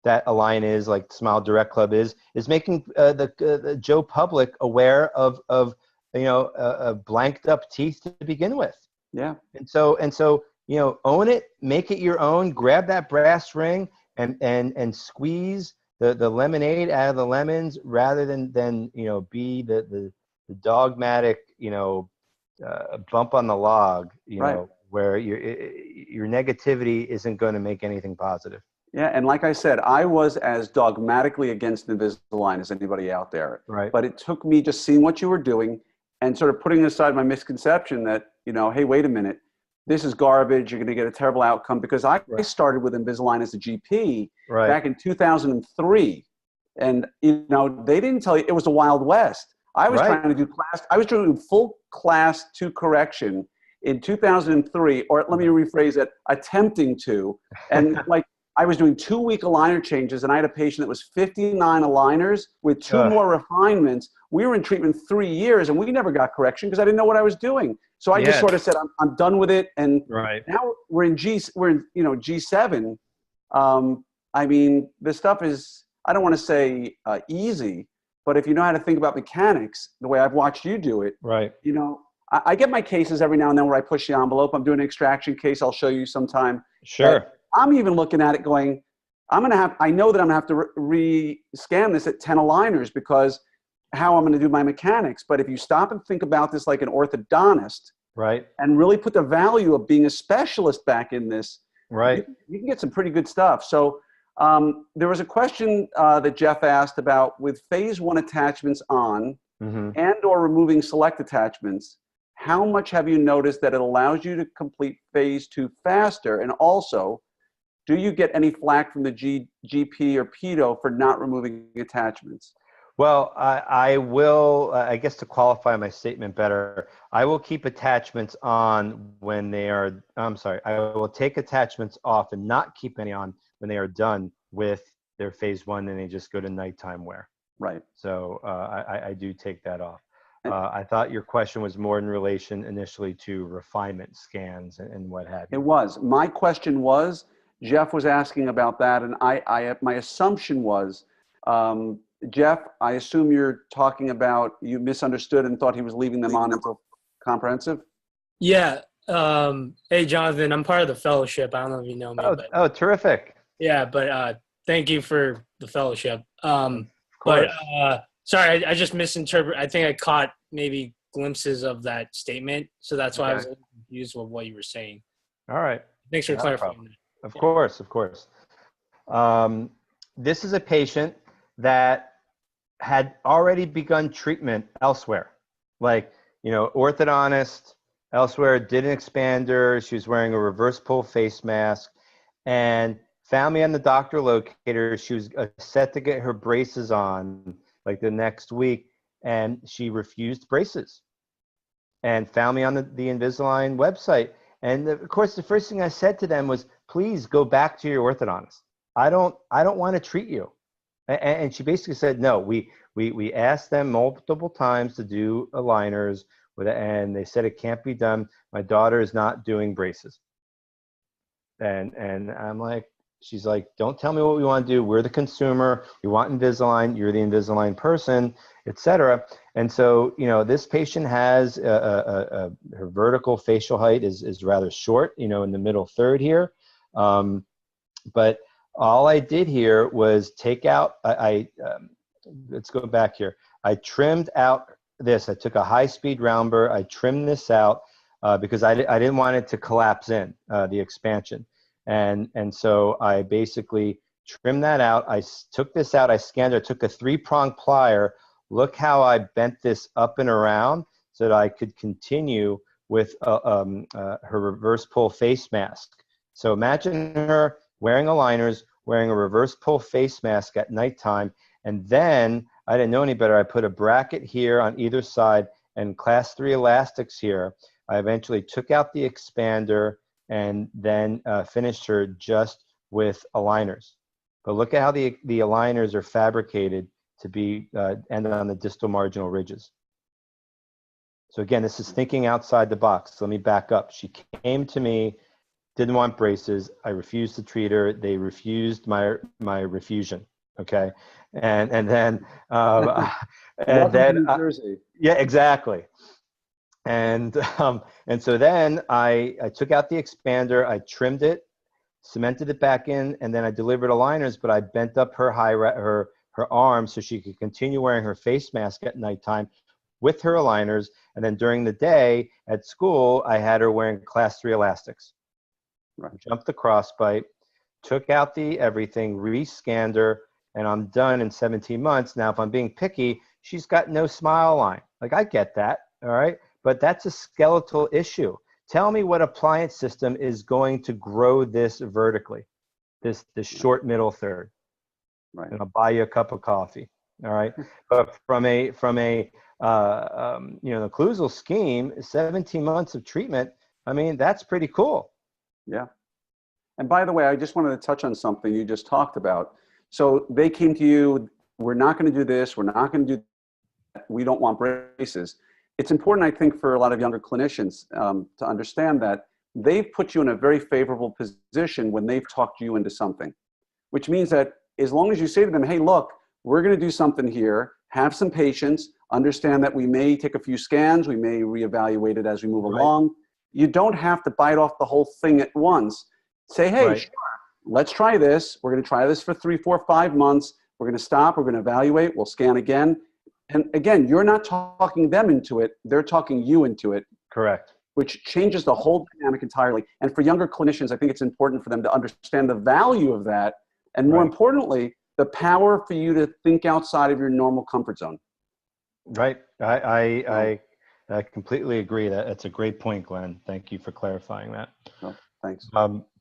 S1: that Align is, like Smile Direct Club is making the Joe public aware of blanked up teeth to begin with.
S2: Yeah. And
S1: so own it, make it your own, grab that brass ring and squeeze the lemonade out of the lemons, rather than be the dogmatic bump on the log, where your negativity isn't going to make anything positive.
S2: Yeah, and like I said, I was as dogmatically against Invisalign as anybody out there.
S1: Right.
S2: But it took me just seeing what you were doing and sort of putting aside my misconception that, hey, wait a minute, this is garbage, you're going to get a terrible outcome. Because I started with Invisalign as a GP back in 2003. And, they didn't tell you, it was the Wild West. I was trying to do I was doing full class 2 correction in 2003, or let me rephrase it, attempting to. And I was doing 2-week aligner changes, and I had a patient that was 59 aligners with 2 more refinements. We were in treatment 3 years, and we never got correction because I didn't know what I was doing. So I just sort of said, I'm done with it. And now we're in G7. I mean, this stuff is, I don't want to say easy, but if you know how to think about mechanics, the way I've watched you do it, I get my cases every now and then where I push the envelope. I'm doing an extraction case. I'll show you sometime.
S1: Sure.
S2: I'm even looking at it going, I know that I'm going to have to re-scan this at 10 aligners because how I'm going to do my mechanics. But if you stop and think about this like an orthodontist, and really put the value of being a specialist back in this, you can get some pretty good stuff. So there was a question that Jeff asked about with phase 1 attachments on and or removing select attachments. How much have you noticed that it allows you to complete phase 2 faster? And also, do you get any flack from the GP or pedo for not removing attachments?
S1: Well, I will, I guess to qualify my statement better, I will keep attachments on when they are, I will take attachments off and not keep any on when they are done with their phase 1 and they just go to nighttime wear.
S2: Right.
S1: So I do take that off. I thought your question was more in relation initially to refinement scans and what have you.
S2: It was. My question was, Jeff was asking about that, and my assumption was, Jeff, I assume you're talking about, you misunderstood and thought he was leaving them on until comprehensive?
S3: Yeah. Hey, Jonathan, I'm part of the fellowship. I don't know if you know me,
S1: Oh,
S3: but
S1: oh, terrific.
S3: yeah, but thank you for the fellowship.
S1: Of
S3: But
S1: course.
S3: sorry, I just misinterpreted. I think I caught maybe glimpses of that statement, so that's why I was
S1: Okay.
S3: a little confused with what you were saying.
S1: All right.
S3: Thanks for
S1: Not a
S3: clarifying
S1: problem.
S3: that.
S1: Of
S3: Yeah.
S1: course, of course. This is a patient that had already begun treatment elsewhere, like, orthodontist elsewhere, did an expander. She was wearing a reverse pull face mask and found me on the doctor locator. She was set to get her braces on like the next week, and she refused braces and found me on the Invisalign website. And of course, the first thing I said to them was, please go back to your orthodontist. I don't want to treat you. And she basically said, no, we asked them multiple times to do aligners, and they said it can't be done. My daughter is not doing braces. And I'm like, she's like, don't tell me what we want to do. We're the consumer. We want Invisalign. You're the Invisalign person, etc. And so, this patient has her vertical facial height is rather short, in the middle third here. But all I did here was take out, let's go back here. I trimmed out this. I took a high-speed round burr. I trimmed this out because I didn't want it to collapse in, the expansion. And so I basically trimmed that out. I took this out. I scanned it. I took a 3-prong plier. Look how I bent this up and around so that I could continue with her reverse pull face mask. So imagine her wearing aligners, wearing a reverse pull face mask at nighttime. And then I didn't know any better. I put a bracket here on either side and class 3 elastics here. I eventually took out the expander and then finished her just with aligners. But look at how the aligners are fabricated to be end on the distal marginal ridges. So again, this is thinking outside the box. So let me back up. She came to me, didn't want braces. I refused to treat her. They refused my refusion. Okay, and then
S2: Welcome to New Jersey.
S1: Yeah, exactly. And so then I took out the expander. I trimmed it, cemented it back in, and then I delivered aligners. But I bent up her her arm so she could continue wearing her face mask at nighttime with her aligners. And then during the day at school, I had her wearing class 3 elastics. Right. Jumped the crossbite, took out the everything, re-scanned her, and I'm done in 17 months. Now, if I'm being picky, she's got no smile line. Like, I get that, all right? But that's a skeletal issue. Tell me what appliance system is going to grow this vertically, this short middle third. Right. And I'll buy you a cup of coffee, all right? But from a occlusal scheme, 17 months of treatment, I mean, that's pretty cool.
S2: Yeah. And by the way, I just wanted to touch on something you just talked about. So they came to you, we're not going to do this, we're not going to do that, we don't want braces. It's important, I think, for a lot of younger clinicians to understand that they've put you in a very favorable position when they've talked you into something, which means that as long as you say to them, hey, look, we're going to do something here, have some patience, understand that we may take a few scans, we may reevaluate it as we move along. You don't have to bite off the whole thing at once. Say, hey, sure, let's try this. We're going to try this for 3, 4, 5 months. We're going to stop. We're going to evaluate. We'll scan again. And again, you're not talking them into it. They're talking you into it.
S1: Correct.
S2: Which changes the whole dynamic entirely. And for younger clinicians, I think it's important for them to understand the value of that. And more importantly, the power for you to think outside of your normal comfort zone.
S1: Right. I completely agree. That's a great point, Glenn. Thank you for clarifying that.
S2: Oh, thanks.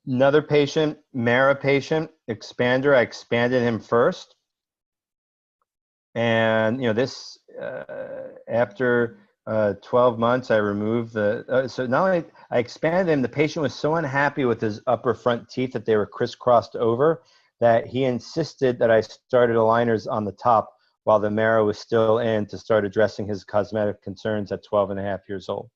S1: Another patient, Mara patient, expander. I expanded him first. And, this, after 12 months, I removed so not only I expanded him, the patient was so unhappy with his upper front teeth that they were crisscrossed over that he insisted that I started aligners on the top while the Mara was still in to start addressing his cosmetic concerns at 12 and a half years old.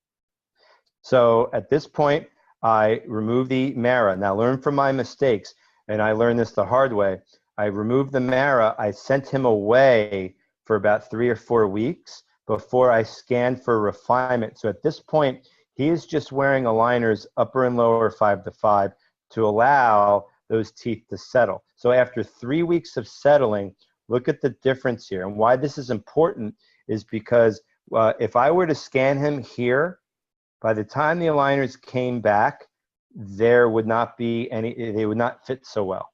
S1: So at this point, I removed the Mara. Now learn from my mistakes, and I learned this the hard way. I removed the Mara. I sent him away for about 3 or 4 weeks before I scanned for refinement. So at this point, He is just wearing aligners upper and lower 5 to 5 to allow those teeth to settle. So after 3 weeks of settling, look at the difference here. And why this is important is because if I were to scan him here, by the time the aligners came back, there would not be any, they would not fit so well.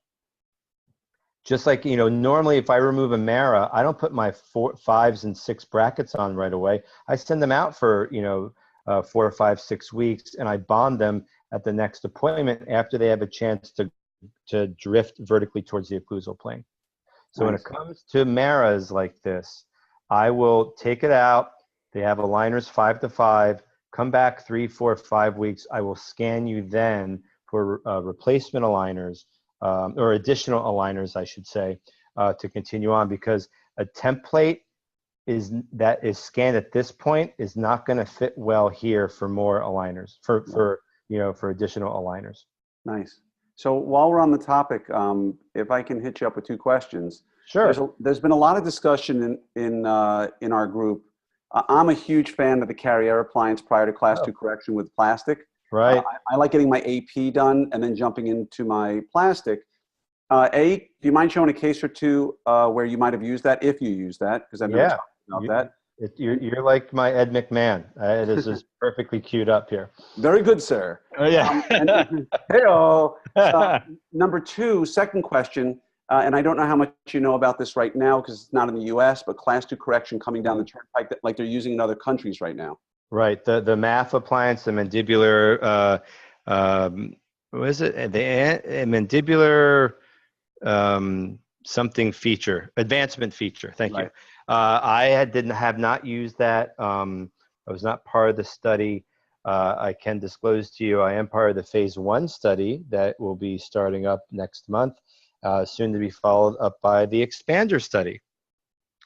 S1: Just like, you know, normally if I remove a Mara, I don't put my 4, 5s and 6 brackets on right away. I send them out for, you know, 4 or 5, 6 weeks, and I bond them at the next appointment after they have a chance to drift vertically towards the occlusal plane. So
S2: Nice.
S1: when it comes to Maras like this, I will take it out. They have aligners 5 to 5. Come back 3, 4, 5 weeks. I will scan you then for replacement aligners or additional aligners, I should say, to continue on, because a template that is scanned at this point is not going to fit well here for more aligners, for additional aligners.
S2: Nice. So while we're on the topic, if I can hit you up with 2 questions.
S1: Sure.
S2: There's been a lot of discussion in our group. I'm a huge fan of the Carriere appliance prior to class 2 correction with plastic.
S1: Right.
S2: I like getting my AP done and then jumping into my plastic. Do you mind showing a case or 2 where you might have used that, if you use that? Because I've never talked about that.
S1: You're like my Ed McMahon. This is perfectly queued up here.
S2: Very good, sir.
S1: Oh, yeah.
S2: Hey-o. Number 2, second question, and I don't know how much you know about this right now because it's not in the U.S., but class 2 correction coming down the turnpike that, like they're using in other countries right now.
S1: Right. The MAF appliance, the mandibular, what is it? The mandibular something feature, advancement feature. Thank you. I have not used that. I was not part of the study. I can disclose to you, I am part of the phase 1 study that will be starting up next month, soon to be followed up by the expander study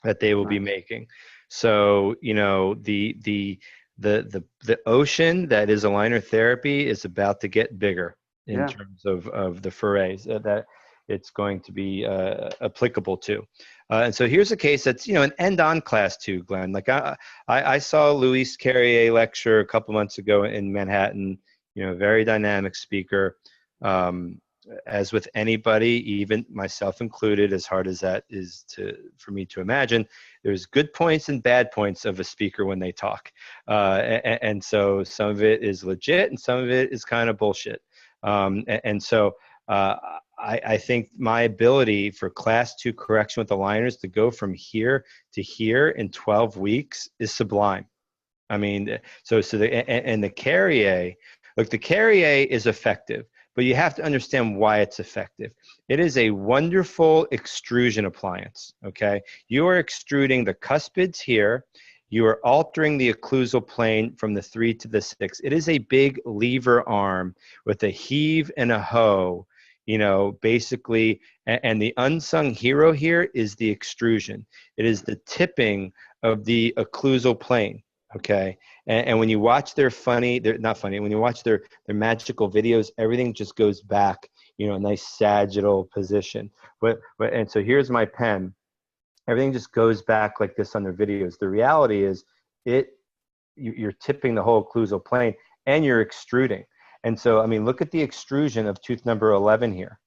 S1: that they will be making. So, you know, the ocean that is aligner therapy is about to get bigger in terms of the forays that it's going to be applicable to. And so here's a case that's, you know, an end-on class 2, Glenn. Like I saw Luis Carrier lecture a couple months ago in Manhattan, you know, very dynamic speaker. As with anybody, even myself included, as hard as that is for me to imagine, there's good points and bad points of a speaker when they talk. And so some of it is legit and some of it is kind of bullshit. So I think my ability for class 2 correction with aligners to go from here to here in 12 weeks is sublime. I mean, so the Carrier, look, the Carrier is effective, but you have to understand why it's effective. It is a wonderful extrusion appliance, okay? You are extruding the cuspids here. You are altering the occlusal plane from the 3 to the 6. It is a big lever arm with a heave and a hoe, you know, basically, and the unsung hero here is the extrusion. It is the tipping of the occlusal plane, okay? And when you watch their when you watch their magical videos, everything just goes back, you know, a nice sagittal position. And so here's my pen. Everything just goes back like this on their videos. The reality is you're tipping the whole occlusal plane and you're extruding. And so, I mean, look at the extrusion of tooth number 11 here.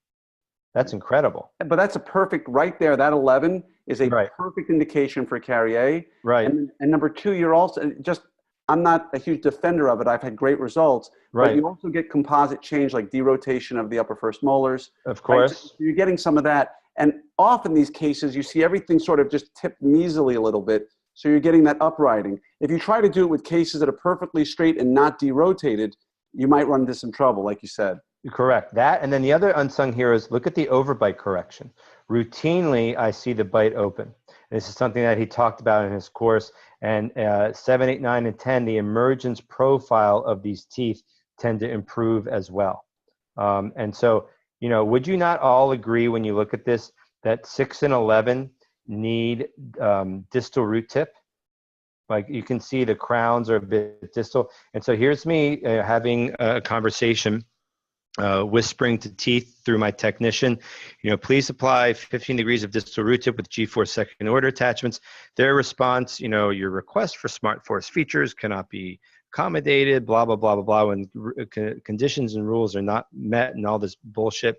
S1: That's incredible.
S2: But that's a perfect, right there, that 11 is a perfect indication for Carrier.
S1: Right.
S2: And number 2, you're also just, I'm not a huge defender of it. I've had great results.
S1: Right.
S2: But you also get composite change like derotation of the upper first molars.
S1: Of course.
S2: Right? So you're getting some of that. And often these cases, you see everything sort of just tipped measly a little bit. So you're getting that uprighting. If you try to do it with cases that are perfectly straight and not derotated, you might run into some trouble, like you said.
S1: Correct. That, and then the other unsung heroes, look at the overbite correction. Routinely, I see the bite open. This is something that he talked about in his course. And 7, 8, 9, and 10, the emergence profile of these teeth tend to improve as well. And so, you know, would you not all agree when you look at this that 6 and 11 need distal root tip? Like you can see the crowns are a bit distal. And so here's me having a conversation, whispering to teeth through my technician, you know, please apply 15 degrees of distal root tip with G4 second order attachments. Their response, you know, your request for smart force features cannot be accommodated, blah, blah, blah, blah, blah, when conditions and rules are not met and all this bullshit.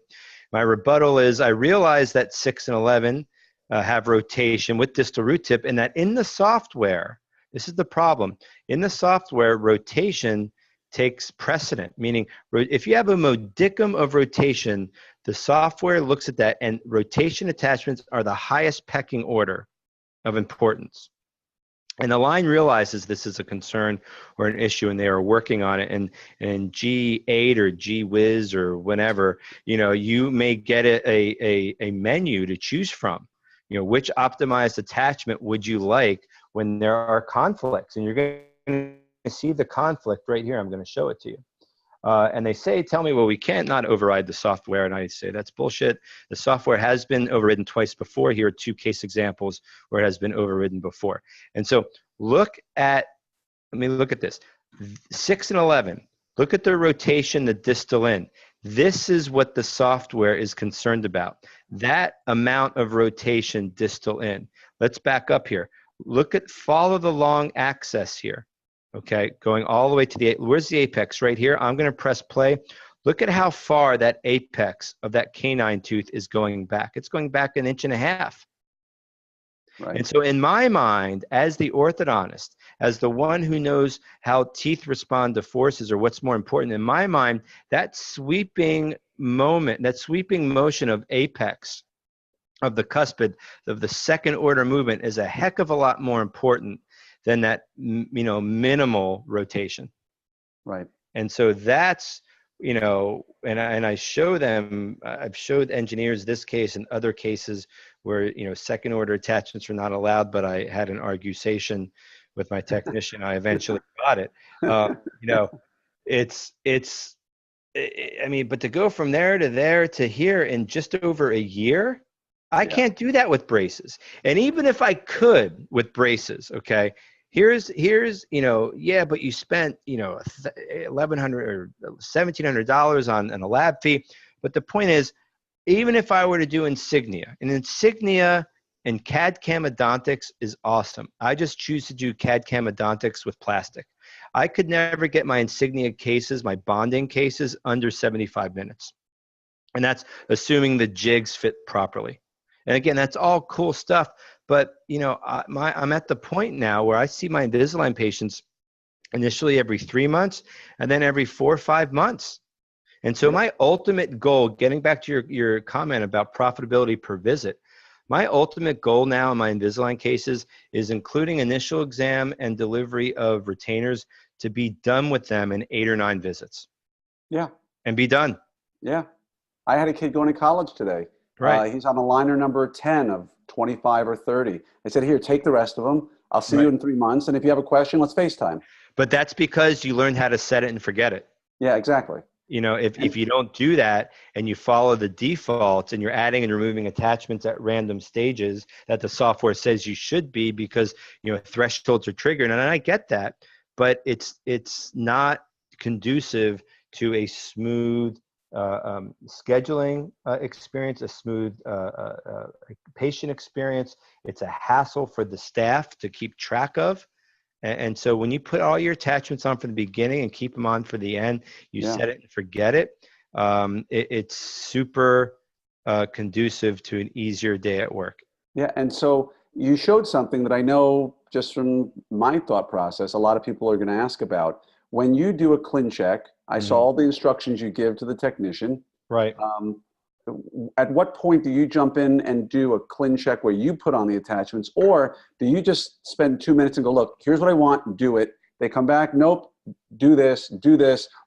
S1: My rebuttal is I realize that 6 and 11 have rotation with distal root tip, and that in the software, this is the problem, in the software, rotation takes precedent, meaning if you have a modicum of rotation, the software looks at that, and rotation attachments are the highest pecking order of importance. And the line realizes this is a concern or an issue, and they are working on it. And G8 or G-Wiz or whenever, you may get a menu to choose from. Which optimized attachment would you like when there are conflicts? And you're going to see the conflict right here. I'm going to show it to you. And they tell me, well, we can't not override the software. And I say, that's bullshit. The software has been overridden twice before. Here are 2 case examples where it has been overridden before. And so look at this. 6 and 11, look at the rotation, the distal in. This is what the software is concerned about. That amount of rotation distal in. Let's back up here. Follow the long axis here. Okay, going all the way to where's the apex? Right here. I'm going to press play. Look at how far that apex of that canine tooth is going back. It's going back 1.5 inches. Right. And so in my mind, as the orthodontist, as the one who knows how teeth respond to forces or what's more important, in my mind, that sweeping motion of apex of the cuspid of the second order movement is a heck of a lot more important than that, minimal rotation.
S2: Right.
S1: And so that's, and I show them, I've showed engineers this case and other cases where, second order attachments are not allowed, but I had an argusation with my technician. I eventually got it. But to go from there to here in just over a year, I can't do that with braces. And even if I could with braces, okay, here's but you spent $1,100 or $1,700 on a lab fee. But the point is, even if I were to do Insignia, and CAD-CAM Odontics is awesome. I just choose to do CAD-CAM Odontics with plastic. I could never get my Insignia cases, my bonding cases, under 75 minutes. And that's assuming the jigs fit properly. And again, that's all cool stuff. But, I'm at the point now where I see my Invisalign patients initially every 3 months and then every 4 or 5 months. And so my ultimate goal, getting back to your comment about profitability per visit, my ultimate goal now in my Invisalign cases is including initial exam and delivery of retainers to be done with them in 8 or 9 visits.
S2: Yeah.
S1: And be done.
S2: Yeah. I had a kid going to college today.
S1: Right.
S2: He's on aligner number 10 of 25 or 30. I said, here, take the rest of them. I'll see you in 3 months. And if you have a question, let's FaceTime.
S1: But that's because you learned how to set it and forget it.
S2: Yeah, exactly.
S1: If you don't do that and you follow the defaults and you're adding and removing attachments at random stages that the software says you should be because, thresholds are triggered. And I get that, but it's not conducive to a smooth scheduling experience, a smooth patient experience. It's a hassle for the staff to keep track of. And so when you put all your attachments on from the beginning and keep them on for the end, you set it and forget it. It's super conducive to an easier day at work.
S2: Yeah, and so you showed something that I know just from my thought process, a lot of people are going to ask about. When you do a clean check, I saw all the instructions you give to the technician.
S1: Right.
S2: At what point do you jump in and do a clean check where you put on the attachments, or do you just spend 2 minutes and go, look, here's what I want, do it. They come back, nope, do this,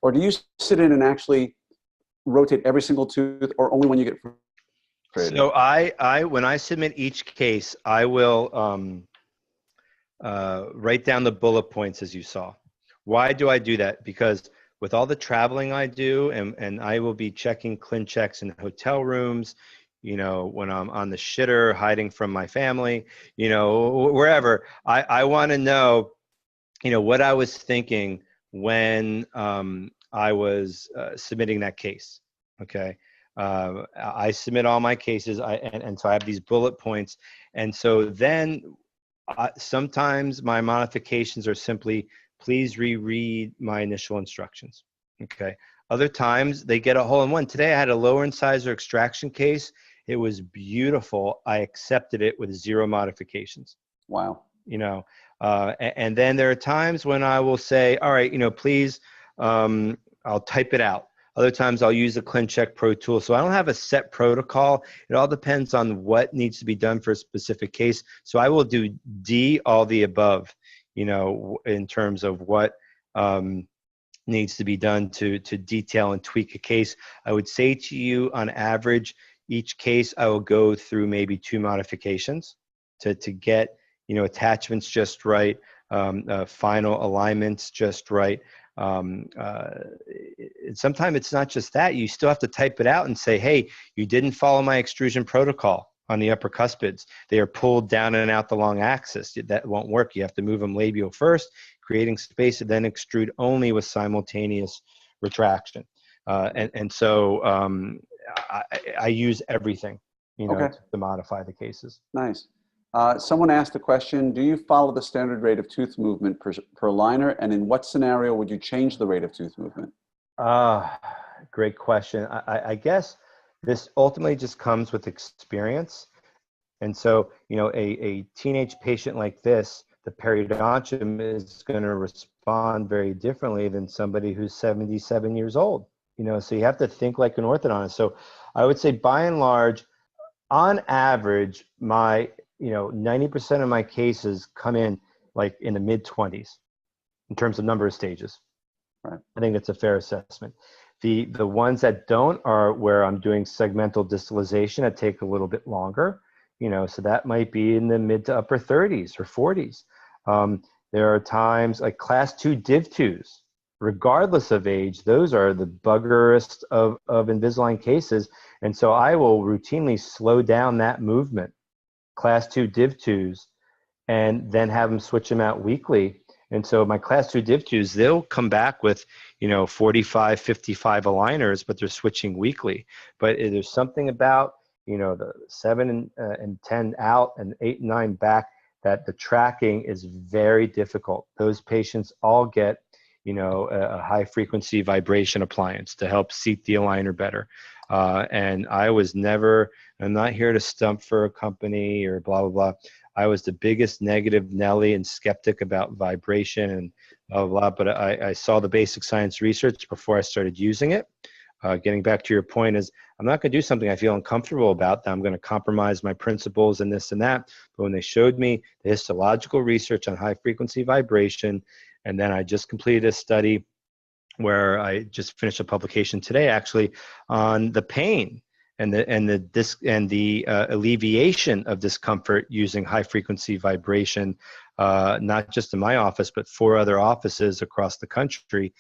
S2: or do you sit in and actually rotate every single tooth, or only when you get frustrated?
S1: So when I submit each case, I will write down the bullet points as you saw. Why do I do that? Because with all the traveling I do, and I will be checking clean checks in hotel rooms, when I'm on the shitter, hiding from my family, wherever, I want to know, what I was thinking when I was submitting that case. Okay. I submit all my cases, and so I have these bullet points. And so then sometimes my modifications are simply please reread my initial instructions. Okay. Other times they get a hole-in-one. Today I had a lower incisor extraction case. It was beautiful. I accepted it with 0 modifications.
S2: Wow.
S1: And then there are times when I will say, all right, please, I'll type it out. Other times I'll use the ClinCheck Pro tool. So I don't have a set protocol. It all depends on what needs to be done for a specific case. So I will do D, all the above, in terms of what needs to be done to detail and tweak a case. I would say to you, on average, each case I will go through maybe 2 modifications to get attachments just right, final alignments just right. Sometimes it's not just that. You still have to type it out and say, hey, you didn't follow my extrusion protocol on the upper cuspids. They are pulled down and out the long axis. That won't work. You have to move them labial first, creating space, and then extrude only with simultaneous retraction. So I use everything,
S2: Okay.
S1: to modify the cases.
S2: Nice. Someone asked the question, do you follow the standard rate of tooth movement per liner? And in what scenario would you change the rate of tooth movement?
S1: Great question. I guess this ultimately just comes with experience. And so, a teenage patient like this, the periodontium is going to respond very differently than somebody who's 77 years old. So you have to think like an orthodontist. So I would say by and large, on average, my 90% of my cases come in like in the mid-20s in terms of number of stages.
S2: Right.
S1: I think that's a fair assessment. The ones that don't are where I'm doing segmental distalization that take a little bit longer, so that might be in the mid to upper 30s or 40s. There are times like class 2 div 2s, regardless of age, those are the buggerest of Invisalign cases. And so I will routinely slow down that movement, class 2 div 2s, and then have them switch them out weekly. And so my class 2 div 2s, they'll come back with, 45, 55 aligners, but they're switching weekly. But there's something about, the 7 and 10 out and 8 and 9 back that the tracking is very difficult. Those patients all get, a high frequency vibration appliance to help seat the aligner better. And I was never, I'm not here to stump for a company or blah, blah, blah. I was the biggest negative Nelly and skeptic about vibration and blah, blah, blah. But I saw the basic science research before I started using it. Getting back to your point is, I'm not going to do something I feel uncomfortable about, that I'm going to compromise my principles and this and that. But when they showed me the histological research on high frequency vibration, and then I just completed a study where I just finished a publication today, actually, on the pain and the alleviation of discomfort using high frequency vibration, not just in my office, but 4 other offices across the country.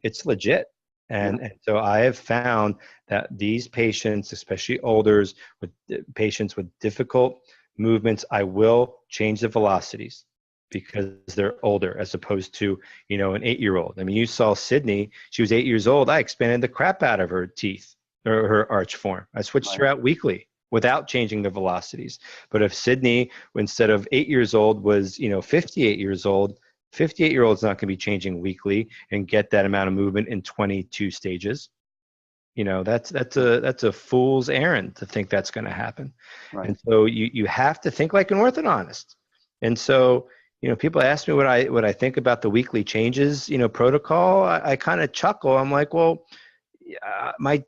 S1: It's legit. And so I have found that these patients, especially olders, with patients with difficult movements, I will change the velocities because they're older, as opposed to, an 8-year-old. I mean, you saw Sydney, she was 8 years old. I expanded the crap out of her teeth or her arch form. I switched her out weekly without changing the velocities. But if Sydney, instead of 8 years old, was, 58 years old, 58-year-old's not going to be changing weekly and get that amount of movement in 22 stages. That's a fool's errand to think that's going to happen.
S2: Right.
S1: And so you have to think like an orthodontist. And so, people ask me what I think about the weekly changes, protocol. I kind of chuckle. I'm like, well, my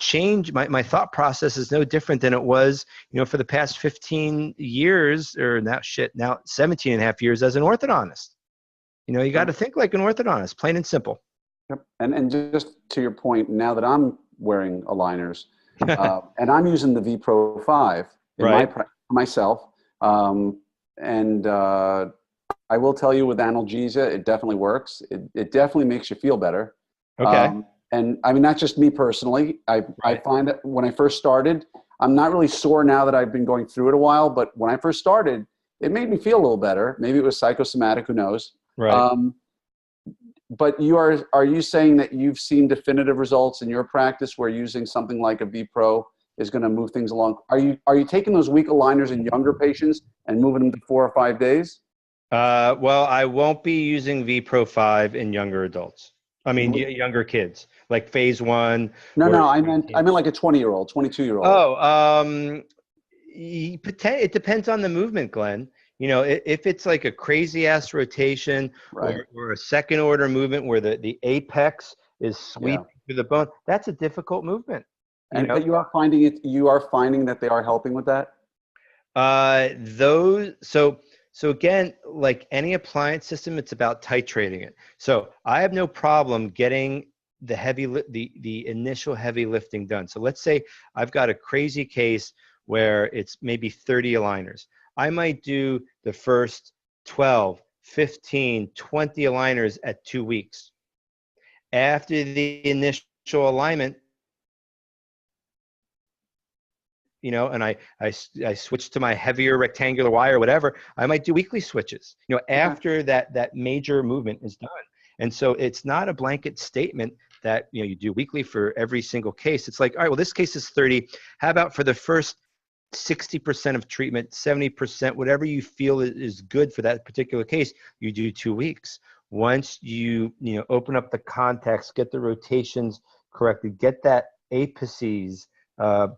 S1: thought process is no different than it was, for the past 15 years, or now 17 and a half years as an orthodontist. You got to think like an orthodontist, plain and simple.
S2: Yep. And just to your point, now that I'm wearing aligners, and I'm using the V Pro 5 for myself, and I will tell you, with analgesia, it definitely works. It definitely makes you feel better.
S1: Okay.
S2: And I mean, not just me personally. I find that when I first started, I'm not really sore now that I've been going through it a while, but when I first started, it made me feel a little better. Maybe it was psychosomatic, who knows?
S1: Right.
S2: But are you saying that you've seen definitive results in your practice where using something like a V Pro is going to move things along? Are you taking those weak aligners in younger patients and moving them to 4 or 5 days?
S1: Well, I won't be using vPro 5 in younger adults. I mean, younger kids, like phase 1
S2: No,
S1: or
S2: no, I meant like a 20-year-old, 22-year-old.
S1: oh, it depends on the movement, Glenn. You know, if it's like a crazy ass rotation
S2: Right.
S1: or a second order movement where the apex is
S2: Yeah.
S1: sweeping through the bone, that's a difficult movement. You
S2: And
S1: know,
S2: but you are finding that they are helping with that?
S1: those so again, like any appliance system, it's about titrating it. So I have no problem getting the initial heavy lifting done. So let's say I've got a crazy case where it's maybe 30 aligners. I might do the first 12, 15, 20 aligners at 2 weeks. After the initial alignment, you know, and I switch to my heavier rectangular wire or whatever, I might do weekly switches, you know,
S2: Okay.
S1: after that major movement is done. And so it's not a blanket statement that, you know, you do weekly for every single case. It's like, all right, well, this case is 30. How about for the first 60% of treatment, 70%, whatever you feel is good for that particular case, you do 2 weeks. Once you open up the context, get the rotations corrected, get that apices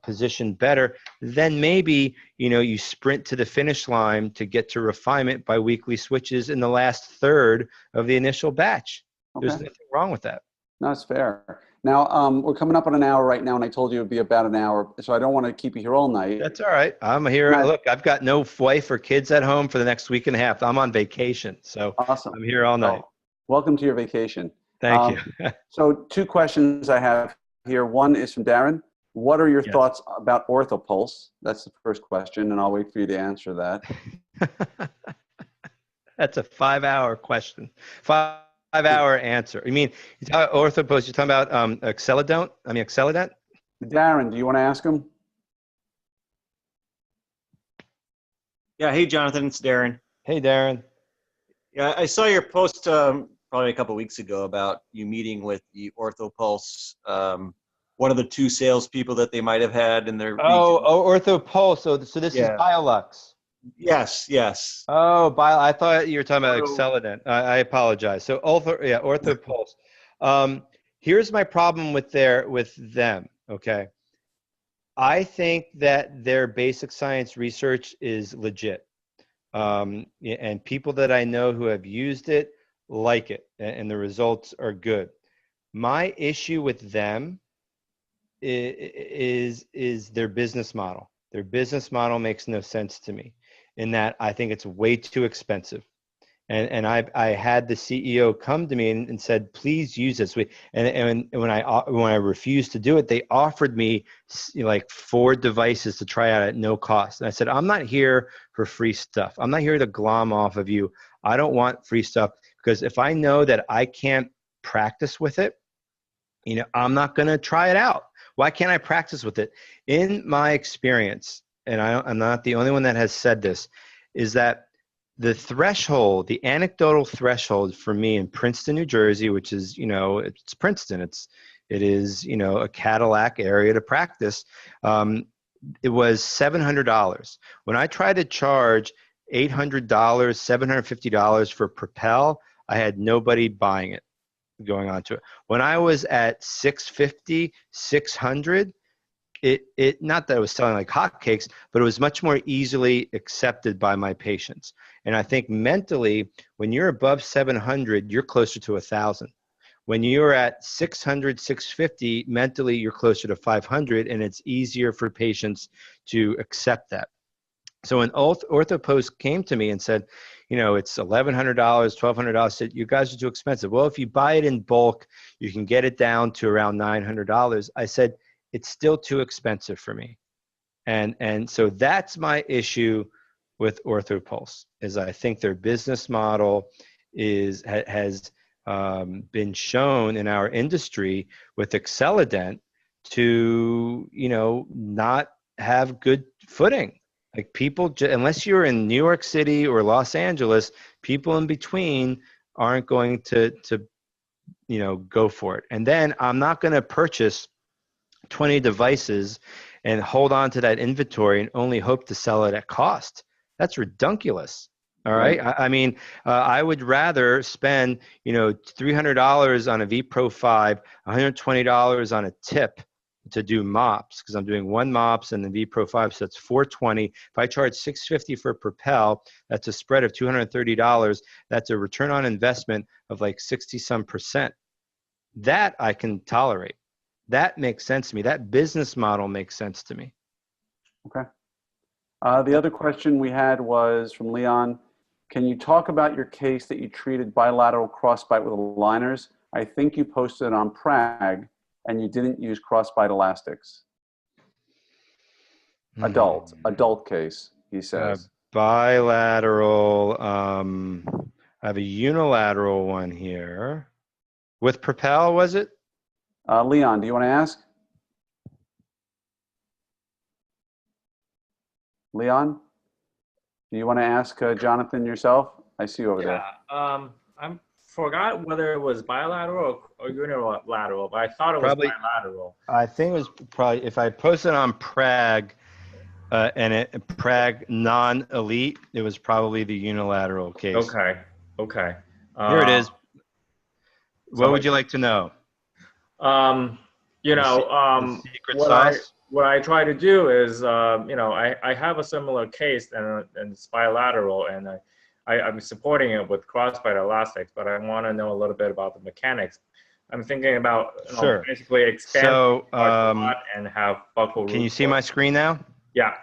S1: position better, then maybe you sprint to the finish line to get to refinement by weekly switches in the last third of the initial batch. There's
S2: Okay.
S1: nothing wrong with that.
S2: No, that's fair. Now, we're coming up on an hour right now, and I told you it'd be about an hour, so I don't want to keep you here all night.
S1: That's all right. I'm here.
S2: Matt,
S1: Look, I've got no wife or kids at home for the next week and a half. I'm on vacation, so
S2: awesome.
S1: I'm here all night.
S2: Well, welcome to your vacation.
S1: Thank you.
S2: So 2 questions I have here. One is from Darren. What are your
S1: Yes.
S2: thoughts about OrthoPulse? That's the first question, and I'll wait for you to answer that.
S1: That's a 5-hour question. 5-hour answer. You mean orthopose? You're talking about Excelodont? I mean Excelodent?
S2: Darren, do you want to ask him?
S4: Yeah, hey Jonathan, it's Darren.
S1: Hey, Darren.
S4: Yeah, I saw your post probably a couple weeks ago about you meeting with the OrthoPulse, one of the 2 salespeople that they might have had in their region.
S1: OrthoPulse. So this is Biolux.
S4: Yes, yes.
S1: Oh, I thought you were talking about Excelodent. I apologize. So OrthoPulse. Here's my problem with them. Okay. I think that their basic science research is legit. And people that I know who have used it like it, and the results are good. My issue with them is their business model. Their business model makes no sense to me, in that I think it's way too expensive. And I had the CEO come to me and said, please use this. And when I refused to do it, they offered me like 4 devices to try out at no cost. And I said, I'm not here for free stuff. I'm not here to glom off of you. I don't want free stuff, because if I know that I can't practice with it, I'm not going to try it out. Why can't I practice with it? In my experience, and I'm not the only one that has said this, is that the threshold, the anecdotal threshold for me in Princeton, New Jersey, which is, it's Princeton, it is, a Cadillac area to practice. It was $700. When I tried to charge $800, $750 for Propel, I had nobody buying it, going on to it. When I was at $650, $600, it not that it was selling like hotcakes, but it was much more easily accepted by my patients. And I think mentally, when you're above 700, you're closer to 1,000. When you're at 600, 650, mentally you're closer to 500, and it's easier for patients to accept that. So when OrthoPost came to me and said, it's $1,100, $1,200, said, you guys are too expensive. Well, if you buy it in bulk, you can get it down to around $900. I said, it's still too expensive for me. And so that's my issue with OrthoPulse, is I think their business model has been shown in our industry with Excelodent to, not have good footing. Like people, unless you're in New York City or Los Angeles, people in between aren't going to go for it. And then I'm not going to purchase 20 devices and hold on to that inventory and only hope to sell it at cost. That's redunculous. All right. I mean, I would rather spend, $300 on a V Pro 5, $120 on a tip to do mops, because I'm doing one mops and the V Pro 5, so that's $420. If I charge $650 for Propel, that's a spread of $230. That's a return on investment of like 60-some%. That I can tolerate. That makes sense to me. That business model makes sense to me.
S2: Okay. The other question we had was from Leon. Can you talk about your case that you treated bilateral crossbite with aligners? I think you posted it on Prag and you didn't use crossbite elastics. Adult case, he says.
S1: Bilateral, I have a unilateral one here. With Propel, was it?
S2: Leon, do you want to ask? Leon, do you want to ask Jonathan yourself? I see you over there.
S5: I forgot whether it was bilateral or unilateral, but I thought it was bilateral.
S1: I think it was probably, if I posted on Prag and Prag non-elite, it was probably the unilateral case.
S5: Okay.
S1: Here it is. What would you like to know?
S5: The secret sauce? What I try to do is, I have a similar case and it's bilateral, and I'm supporting it with crossbite elastics, but I want to know a little bit about the mechanics. I'm thinking about basically expand and have buckle.
S1: Can you see my screen now?
S5: Yeah.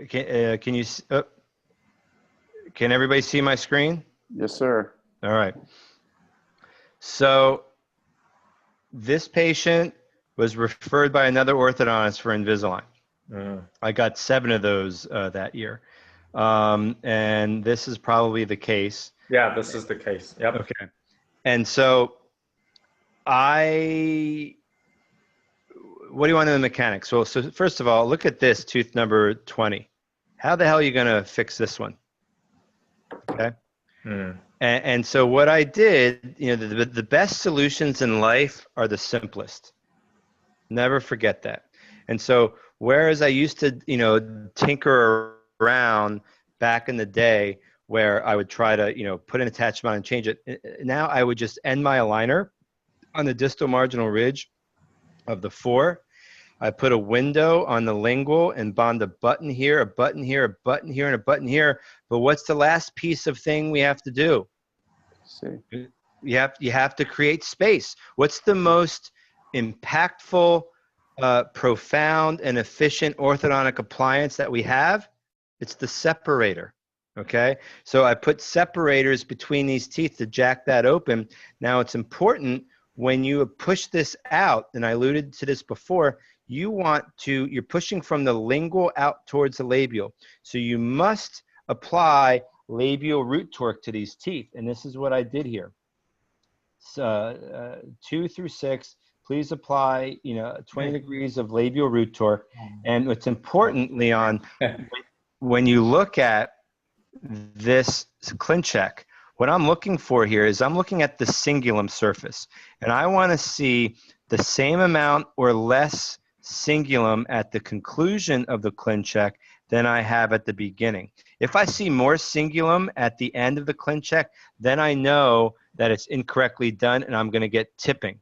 S1: Can you? Can everybody see my screen?
S2: Yes, sir.
S1: All right. So this patient was referred by another orthodontist for Invisalign. I got 7 of those that year. And this is probably the case.
S5: Yeah, this is the case. Yep.
S1: Okay. And so what do you want in the mechanics? Well, so first of all, look at this tooth number 20. How the hell are you going to fix this one? Okay. And so what I did, the best solutions in life are the simplest. Never forget that. And so whereas I used to, tinker around back in the day where I would try to, put an attachment on and change it, now I would just end my aligner on the distal marginal ridge of the 4. I put a window on the lingual and bond a button here, a button here, a button here, and a button here. But what's the last piece of thing we have to do?
S2: See.
S1: You have to create space. What's the most impactful, profound, and efficient orthodontic appliance that we have? It's the separator. Okay, so I put separators between these teeth to jack that open. Now it's important when you push this out, and I alluded to this before, you're pushing from the lingual out towards the labial. So you must apply labial root torque to these teeth. And this is what I did here. 2 through 6, please apply, 20 degrees of labial root torque. And what's important, Leon, when you look at this ClinCheck, what I'm looking for here is I'm looking at the cingulum surface. And I want to see the same amount or less cingulum at the conclusion of the ClinCheck than I have at the beginning. If I see more cingulum at the end of the ClinCheck, then I know that it's incorrectly done and I'm going to get tipping.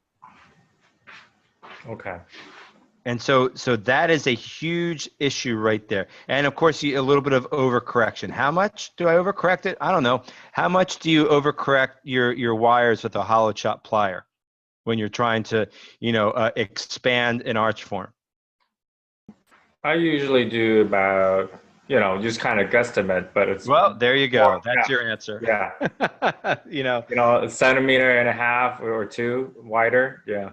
S5: Okay.
S1: And so that is a huge issue right there. And of course, a little bit of overcorrection. How much do I overcorrect it? I don't know. How much do you overcorrect your wires with a hollow chop plier when you're trying to, expand an arch form?
S5: I usually do about, just kind of guesstimate, but it's.
S1: Well, there you go. That's your answer.
S5: Yeah. A centimeter and a half or 2 wider. Yeah.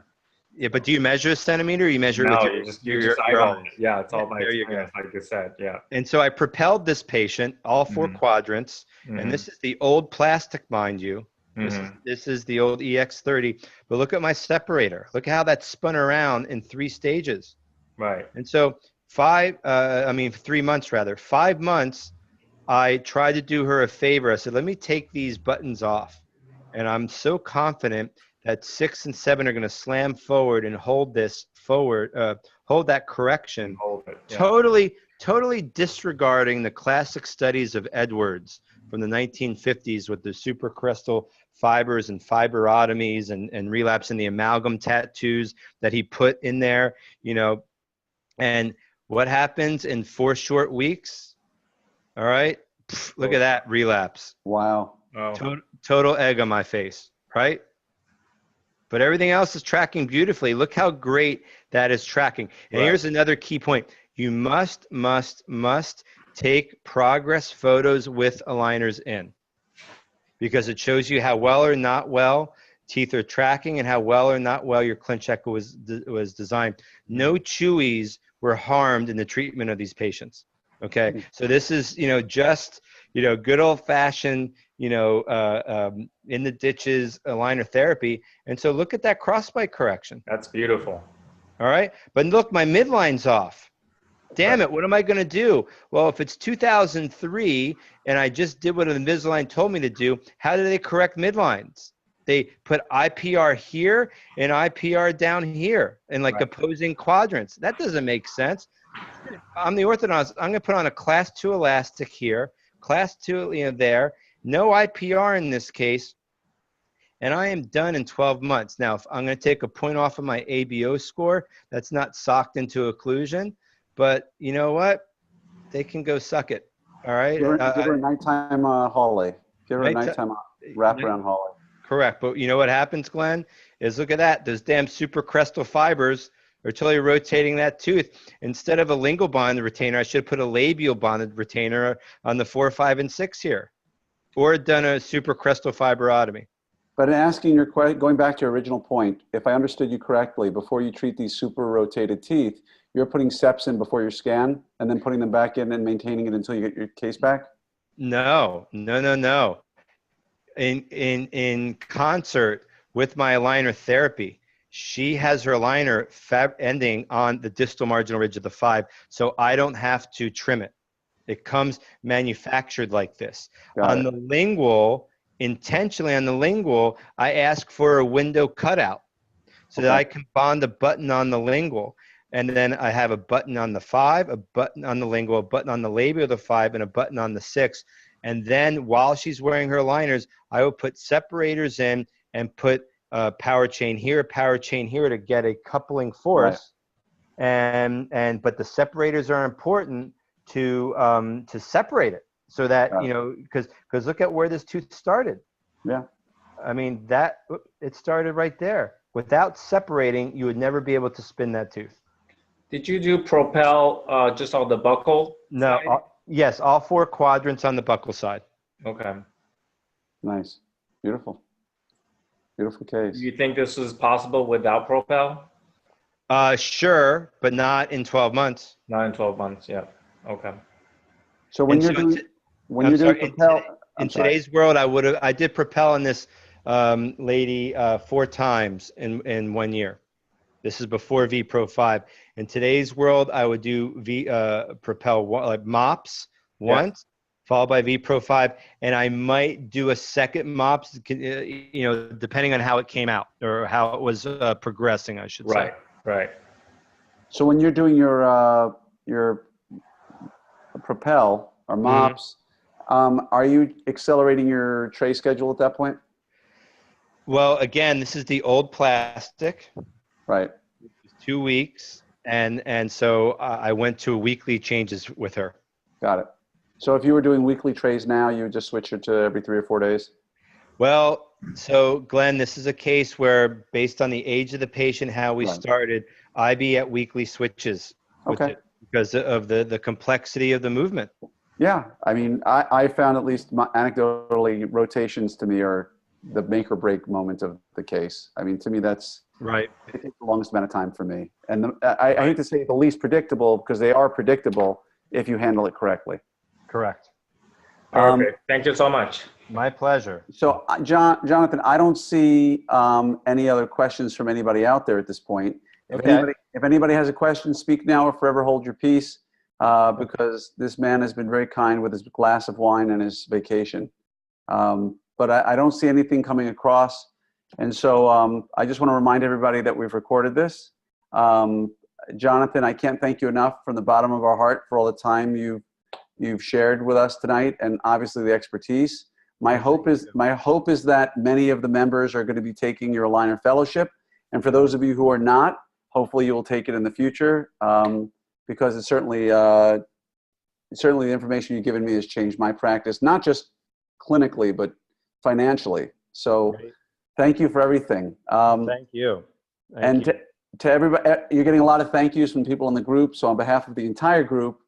S1: Yeah, but do you measure a centimeter or you measure
S5: no,
S1: it with
S5: you just eyeball it. Yeah, it's all by experience, like you said. Yeah.
S1: And so I propelled this patient, all 4 quadrants, and this is the old plastic, mind you. This is the old EX30. But look at my separator. Look how that spun around in 3 stages.
S5: Right.
S1: And so 3 months rather. 5 months, I tried to do her a favor. I said, let me take these buttons off. And I'm so confident that 6 and 7 are going to slam forward and hold this forward, hold that correction,
S5: Hold it. Yeah.
S1: totally disregarding the classic studies of Edwards from the 1950s with the supracrystal fibers and fibrotomies and relapse in the amalgam tattoos that he put in there, and what happens in 4 short weeks? All right. Look at that relapse.
S2: Wow.
S5: Oh.
S1: Total egg on my face, right? But everything else is tracking beautifully. Look how great that is tracking. And
S5: Right.
S1: here's another key point. You must take progress photos with aligners in, because it shows you how well or not well teeth are tracking and how well or not well your clinch echo was designed. No chewies were harmed in the treatment of these patients. Okay, so this is just good old fashioned in the ditches aligner therapy. And so look at that crossbite correction.
S5: That's beautiful.
S1: All right, but look, my midline's off. Damn it, what am I going to do? Well, if it's 2003 and I just did what Invisalign told me to do, how do they correct midlines? They put IPR here and IPR down here in like opposing quadrants. That doesn't make sense. I'm the orthodontist. I'm going to put on a class 2 elastic here, class 2 there, no IPR in this case, and I am done in 12 months. Now, if I'm going to take a point off of my ABO score, that's not socked into occlusion. But you know what? They can go suck it. All right.
S2: Give her a nighttime hallway. Give her a nighttime wraparound hallway.
S1: Correct. But you know what happens, Glenn? Is look at that. Those damn supracrestal fibers are totally rotating that tooth. Instead of a lingual bonded retainer, I should have put a labial bonded retainer on the 4, 5, and 6 here, or done a supracrestal fibrotomy.
S2: But asking your question, going back to your original point, if I understood you correctly, before you treat these super rotated teeth, you're putting steps in before your scan and then putting them back in and maintaining it until you get your case back?
S1: No. In concert with my aligner therapy, she has her aligner ending on the distal marginal ridge of the 5, so I don't have to trim it. It comes manufactured like this. On the lingual, intentionally on the lingual, I ask for a window cutout so that I can bond a button on the lingual. And then I have a button on the 5, a button on the lingual, a button on the labial of the 5, and a button on the 6. And then while she's wearing her aligners, I will put separators in and put a power chain here to get a coupling force. Right. But the separators are important to separate it so that, because look at where this tooth started.
S2: Yeah.
S1: I mean, it started right there. Without separating, you would never be able to spin that tooth.
S5: Did you do Propel just on the buccal?
S1: No. Yes, all 4 quadrants on the buccal side.
S5: Okay.
S2: Nice. Beautiful. Beautiful case.
S5: Do you think this is possible without Propel?
S1: Sure, but not in 12 months.
S5: Not in 12 months, yeah. Okay.
S2: So when you're doing Propel,
S1: in today's world, I did Propel on this lady 4 times in 1 year. This is before V Pro 5. In today's world, I would do Propel like MOPS once, followed by V Pro 5, and I might do a second MOPS, depending on how it came out or how it was progressing, I should say.
S5: Right.
S2: So when you're doing your Propel or MOPS, are you accelerating your tray schedule at that point?
S1: Well, again, this is the old plastic.
S2: Right.
S1: 2 weeks. And so I went to weekly changes with her.
S2: Got it. So if you were doing weekly trays now, you would just switch it to every 3 or 4 days?
S1: Well, so Glenn, this is a case where based on the age of the patient, how we started, I be at weekly switches with it because of the complexity of the movement.
S2: Yeah. I mean, I found, at least anecdotally, rotations to me are the make or break moment of the case. I mean, to me, that's
S1: right.
S2: It takes the longest amount of time for me. And I hate to say the least predictable, because they are predictable if you handle it correctly.
S1: Correct.
S5: Perfect. Thank you so much.
S1: My pleasure.
S2: So, Jonathan, I don't see any other questions from anybody out there at this point. If anybody has a question, speak now or forever hold your peace, because this man has been very kind with his glass of wine and his vacation. But I don't see anything coming across. And so I just want to remind everybody that we've recorded this. Jonathan, I can't thank you enough from the bottom of our heart for all the time you've shared with us tonight, and obviously the expertise. My hope is that many of the members are going to be taking your Aligner Fellowship, and for those of you who are not, hopefully you will take it in the future, because it's certainly the information you've given me has changed my practice, not just clinically but financially. So thank you for everything.
S1: Thank you. Thank you.
S2: To everybody, you're getting a lot of thank yous from people in the group. So on behalf of the entire group,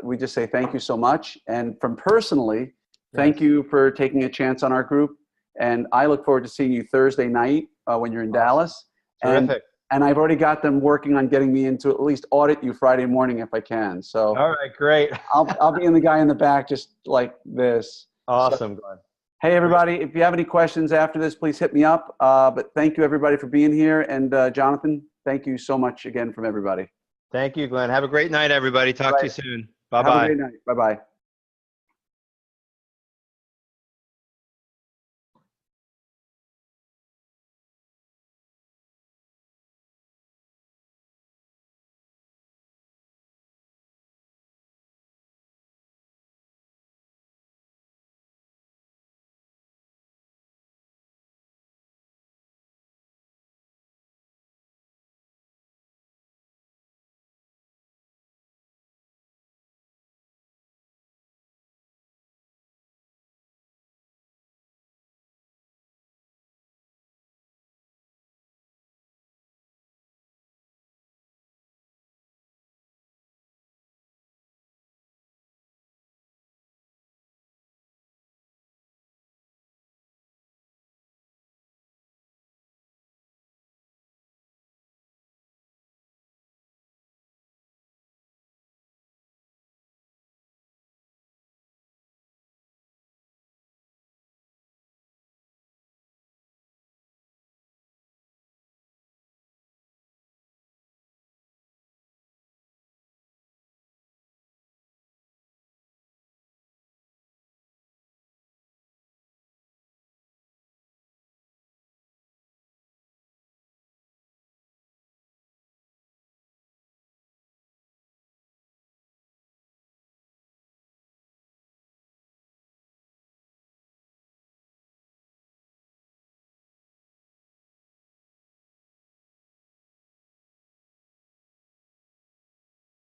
S2: we just say thank you so much. And from personally, thank you for taking a chance on our group. And I look forward to seeing you Thursday night when you're in Dallas.
S1: Terrific.
S2: And I've already got them working on getting me in to at least audit you Friday morning if I can. So
S1: all right, great.
S2: I'll be in the guy in the back just like this.
S1: Awesome,
S2: So,
S1: Glenn.
S2: hey, everybody, if you have any questions after this, please hit me up. But thank you, everybody, for being here. And Jonathan, thank you so much again from everybody.
S1: Thank you, Glenn. Have a great night, everybody. Talk to you soon. Bye-bye.
S2: Have a great night. Bye-bye.